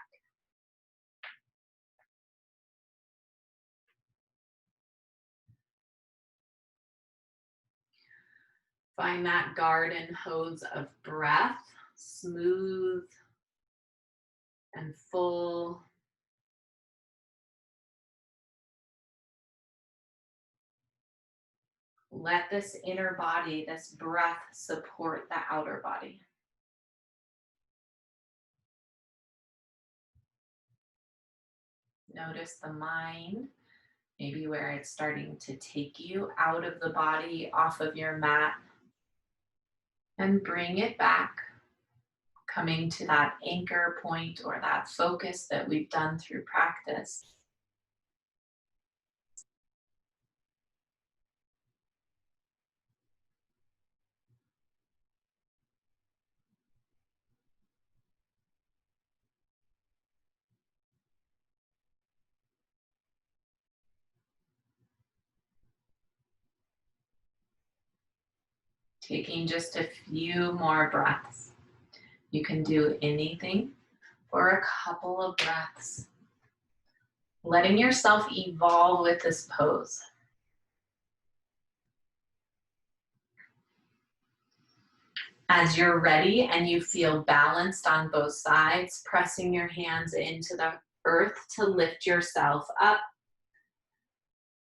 S1: Find that garden hose of breath, smooth and full. Let this inner body, this breath, support the outer body. Notice the mind, maybe where it's starting to take you out of the body, off of your mat, and bring it back, coming to that anchor point or that focus that we've done through practice. Taking just a few more breaths. You can do anything for a couple of breaths. Letting yourself evolve with this pose. As you're ready and you feel balanced on both sides, pressing your hands into the earth to lift yourself up.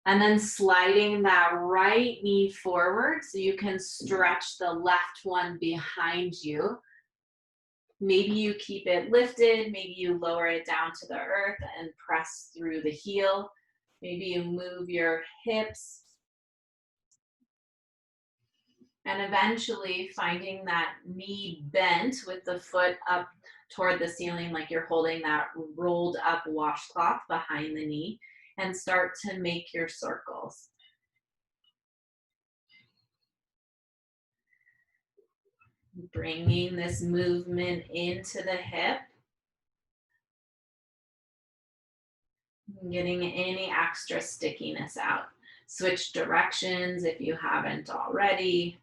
S1: And then sliding that right knee forward so you can stretch the left one behind you. Maybe you keep it lifted, maybe you lower it down to the earth and press through the heel. Maybe you move your hips. And eventually finding that knee bent with the foot up toward the ceiling like you're holding that rolled up washcloth behind the knee, and start to make your circles. Bringing this movement into the hip. Getting any extra stickiness out. Switch directions if you haven't already.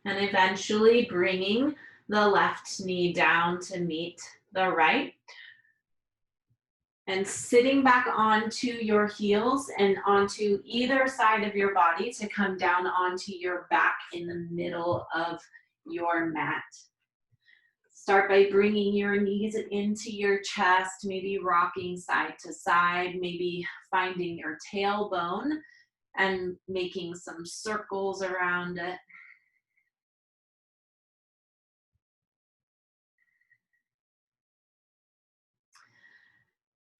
S1: And eventually bringing the left knee down to meet the right. And sitting back onto your heels and onto either side of your body to come down onto your back in the middle of your mat. Start by bringing your knees into your chest, maybe rocking side to side, maybe finding your tailbone and making some circles around it.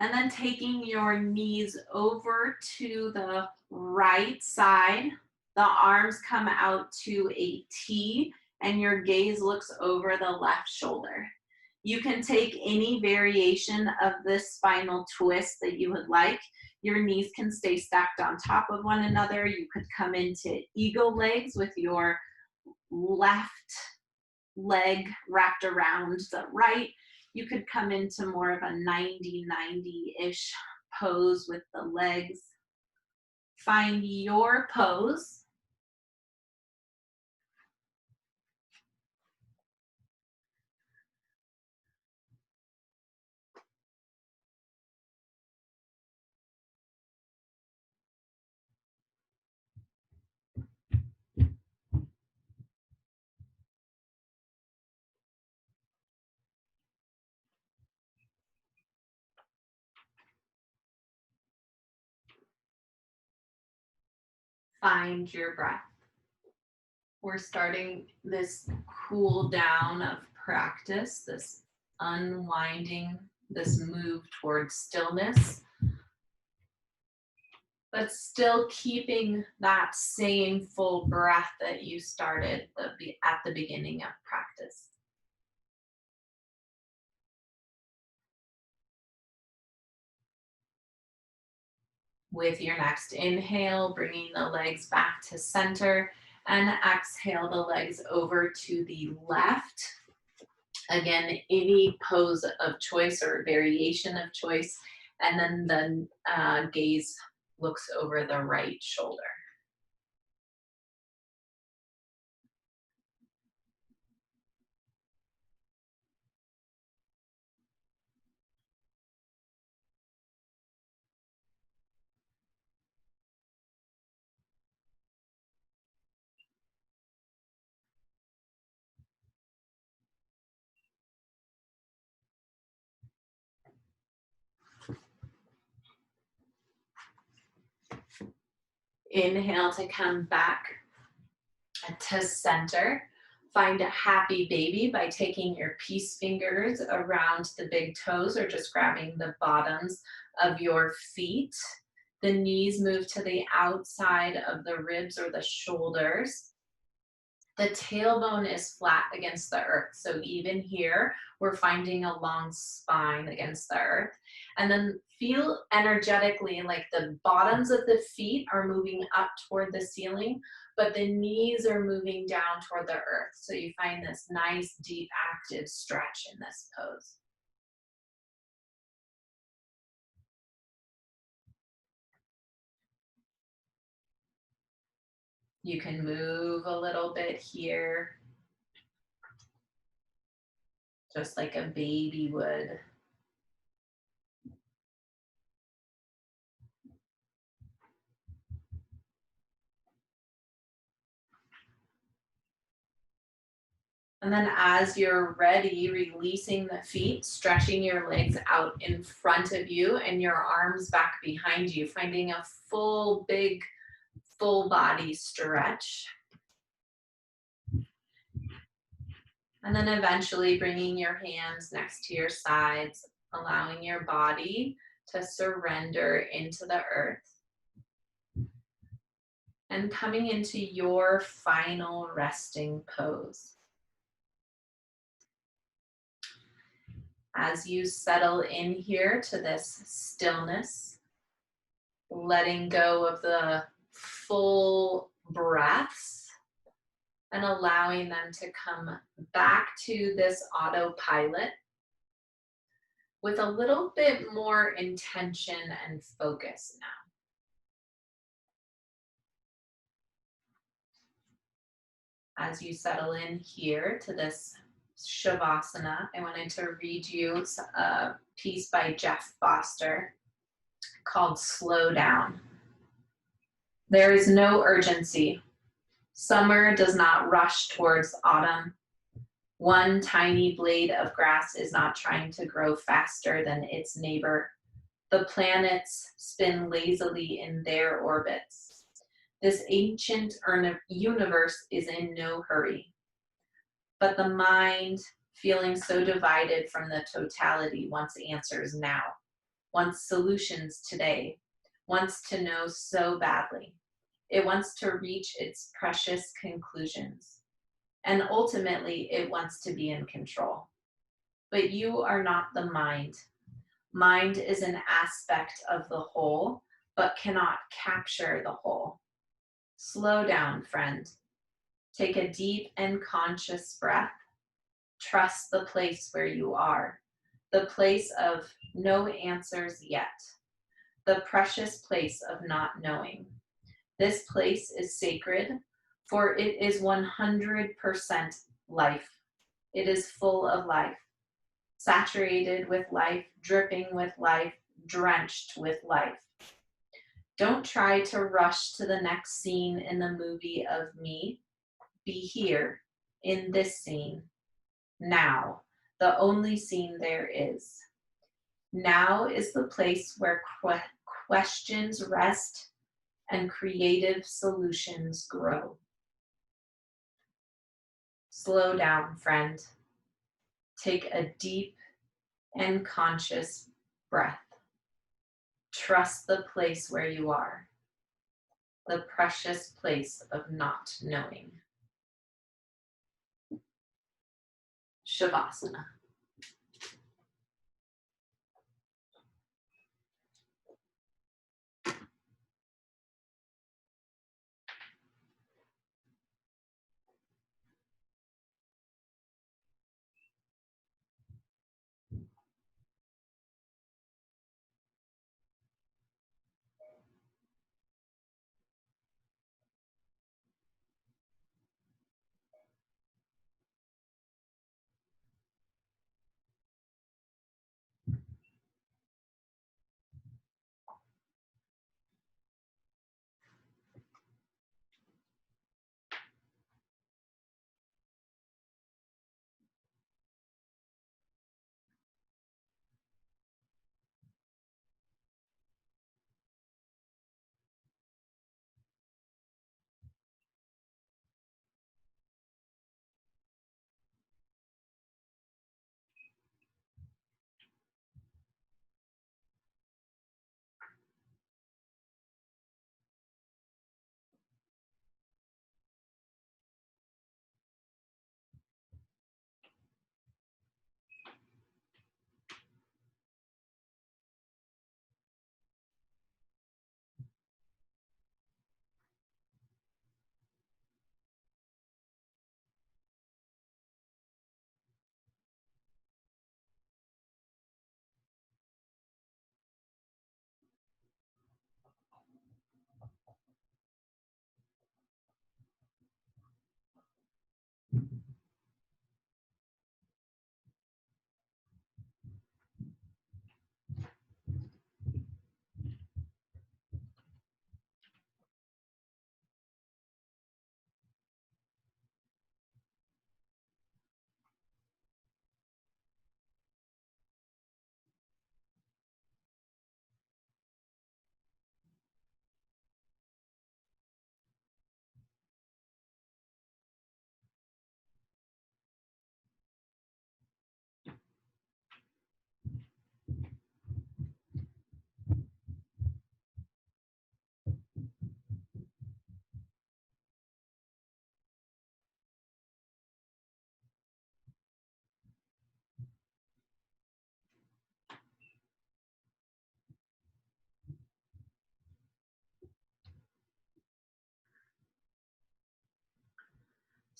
S1: And then taking your knees over to the right side, the arms come out to a T and your gaze looks over the left shoulder. You can take any variation of this spinal twist that you would like. Your knees can stay stacked on top of one another. You could come into eagle legs with your left leg wrapped around the right. You could come into more of a 90-90-ish pose with the legs. Find your pose. Find your breath. We're starting this cool down of practice, this unwinding, this move towards stillness, but still keeping that same full breath that you started at the beginning of practice. With your next inhale, bringing the legs back to center, and exhale the legs over to the left. Again, any pose of choice or variation of choice, and then the gaze looks over the right shoulder. Inhale to come back to center. Find a happy baby by taking your peace fingers around the big toes or just grabbing the bottoms of your feet. The knees move to the outside of the ribs or the shoulders. The tailbone is flat against the earth. So even here, we're finding a long spine against the earth. And then feel energetically like the bottoms of the feet are moving up toward the ceiling, but the knees are moving down toward the earth. So you find this nice, deep, active stretch in this pose. You can move a little bit here, just like a baby would. And then as you're ready, releasing the feet, stretching your legs out in front of you and your arms back behind you, finding a full, big, full body stretch. And then eventually bringing your hands next to your sides, allowing your body to surrender into the earth. And coming into your final resting pose. As you settle in here to this stillness, letting go of the full breaths and allowing them to come back to this autopilot with a little bit more intention and focus now. As you settle in here to this Shavasana, I wanted to read you a piece by Jeff Foster called Slow Down. There is no urgency. Summer does not rush towards autumn. One tiny blade of grass is not trying to grow faster than its neighbor. The planets spin lazily in their orbits. This ancient universe is in no hurry. But the mind, feeling so divided from the totality, wants answers now, wants solutions today, wants to know so badly. It wants to reach its precious conclusions. And ultimately, it wants to be in control. But you are not the mind. Mind is an aspect of the whole, but cannot capture the whole. Slow down, friend. Take a deep and conscious breath. Trust the place where you are, the place of no answers yet, the precious place of not knowing. This place is sacred, for it is 100% life. It is full of life, saturated with life, dripping with life, drenched with life. Don't try to rush to the next scene in the movie of me. Be here, in this scene, now, the only scene there is. Now is the place where questions rest and creative solutions grow. Slow down, friend. Take a deep and conscious breath. Trust the place where you are, the precious place of not knowing. Shavasana.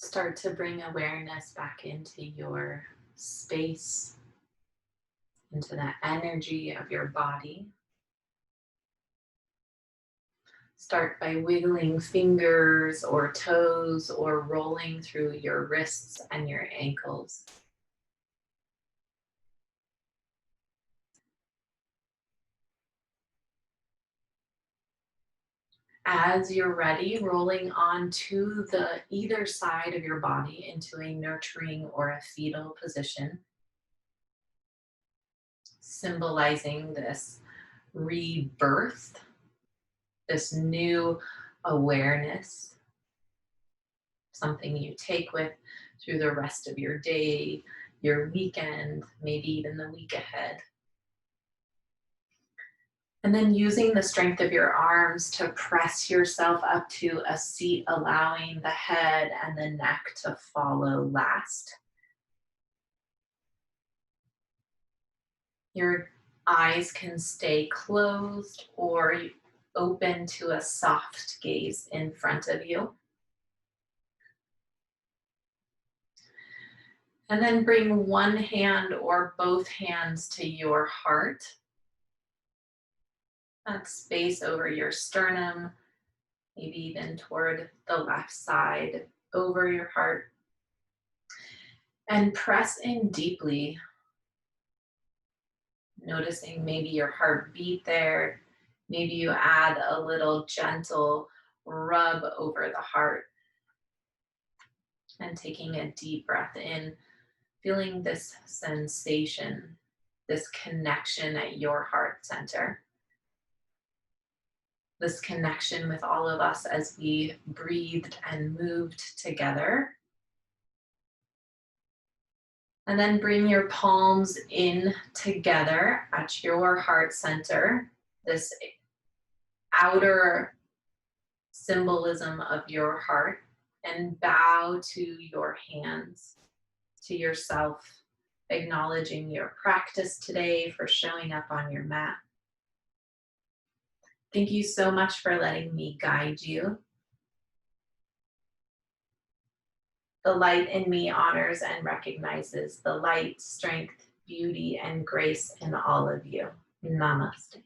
S1: Start to bring awareness back into your space, into the energy of your body. Start by wiggling fingers or toes or rolling through your wrists and your ankles. As you're ready, rolling onto the either side of your body into a nurturing or a fetal position, symbolizing this rebirth, this new awareness, something you take with through the rest of your day, your weekend, maybe even the week ahead. And then using the strength of your arms to press yourself up to a seat, allowing the head and the neck to follow last. Your eyes can stay closed or open to a soft gaze in front of you. And then bring one hand or both hands to your heart. That space over your sternum, maybe even toward the left side, over your heart. And press in deeply, noticing maybe your heartbeat there. Maybe you add a little gentle rub over the heart. And taking a deep breath in, feeling this sensation, this connection at your heart center. This connection with all of us as we breathed and moved together. And then bring your palms in together at your heart center, this outer symbolism of your heart, and bow to your hands, to yourself, acknowledging your practice today, for showing up on your mat. Thank you so much for letting me guide you. The light in me honors and recognizes the light, strength, beauty, and grace in all of you. Namaste.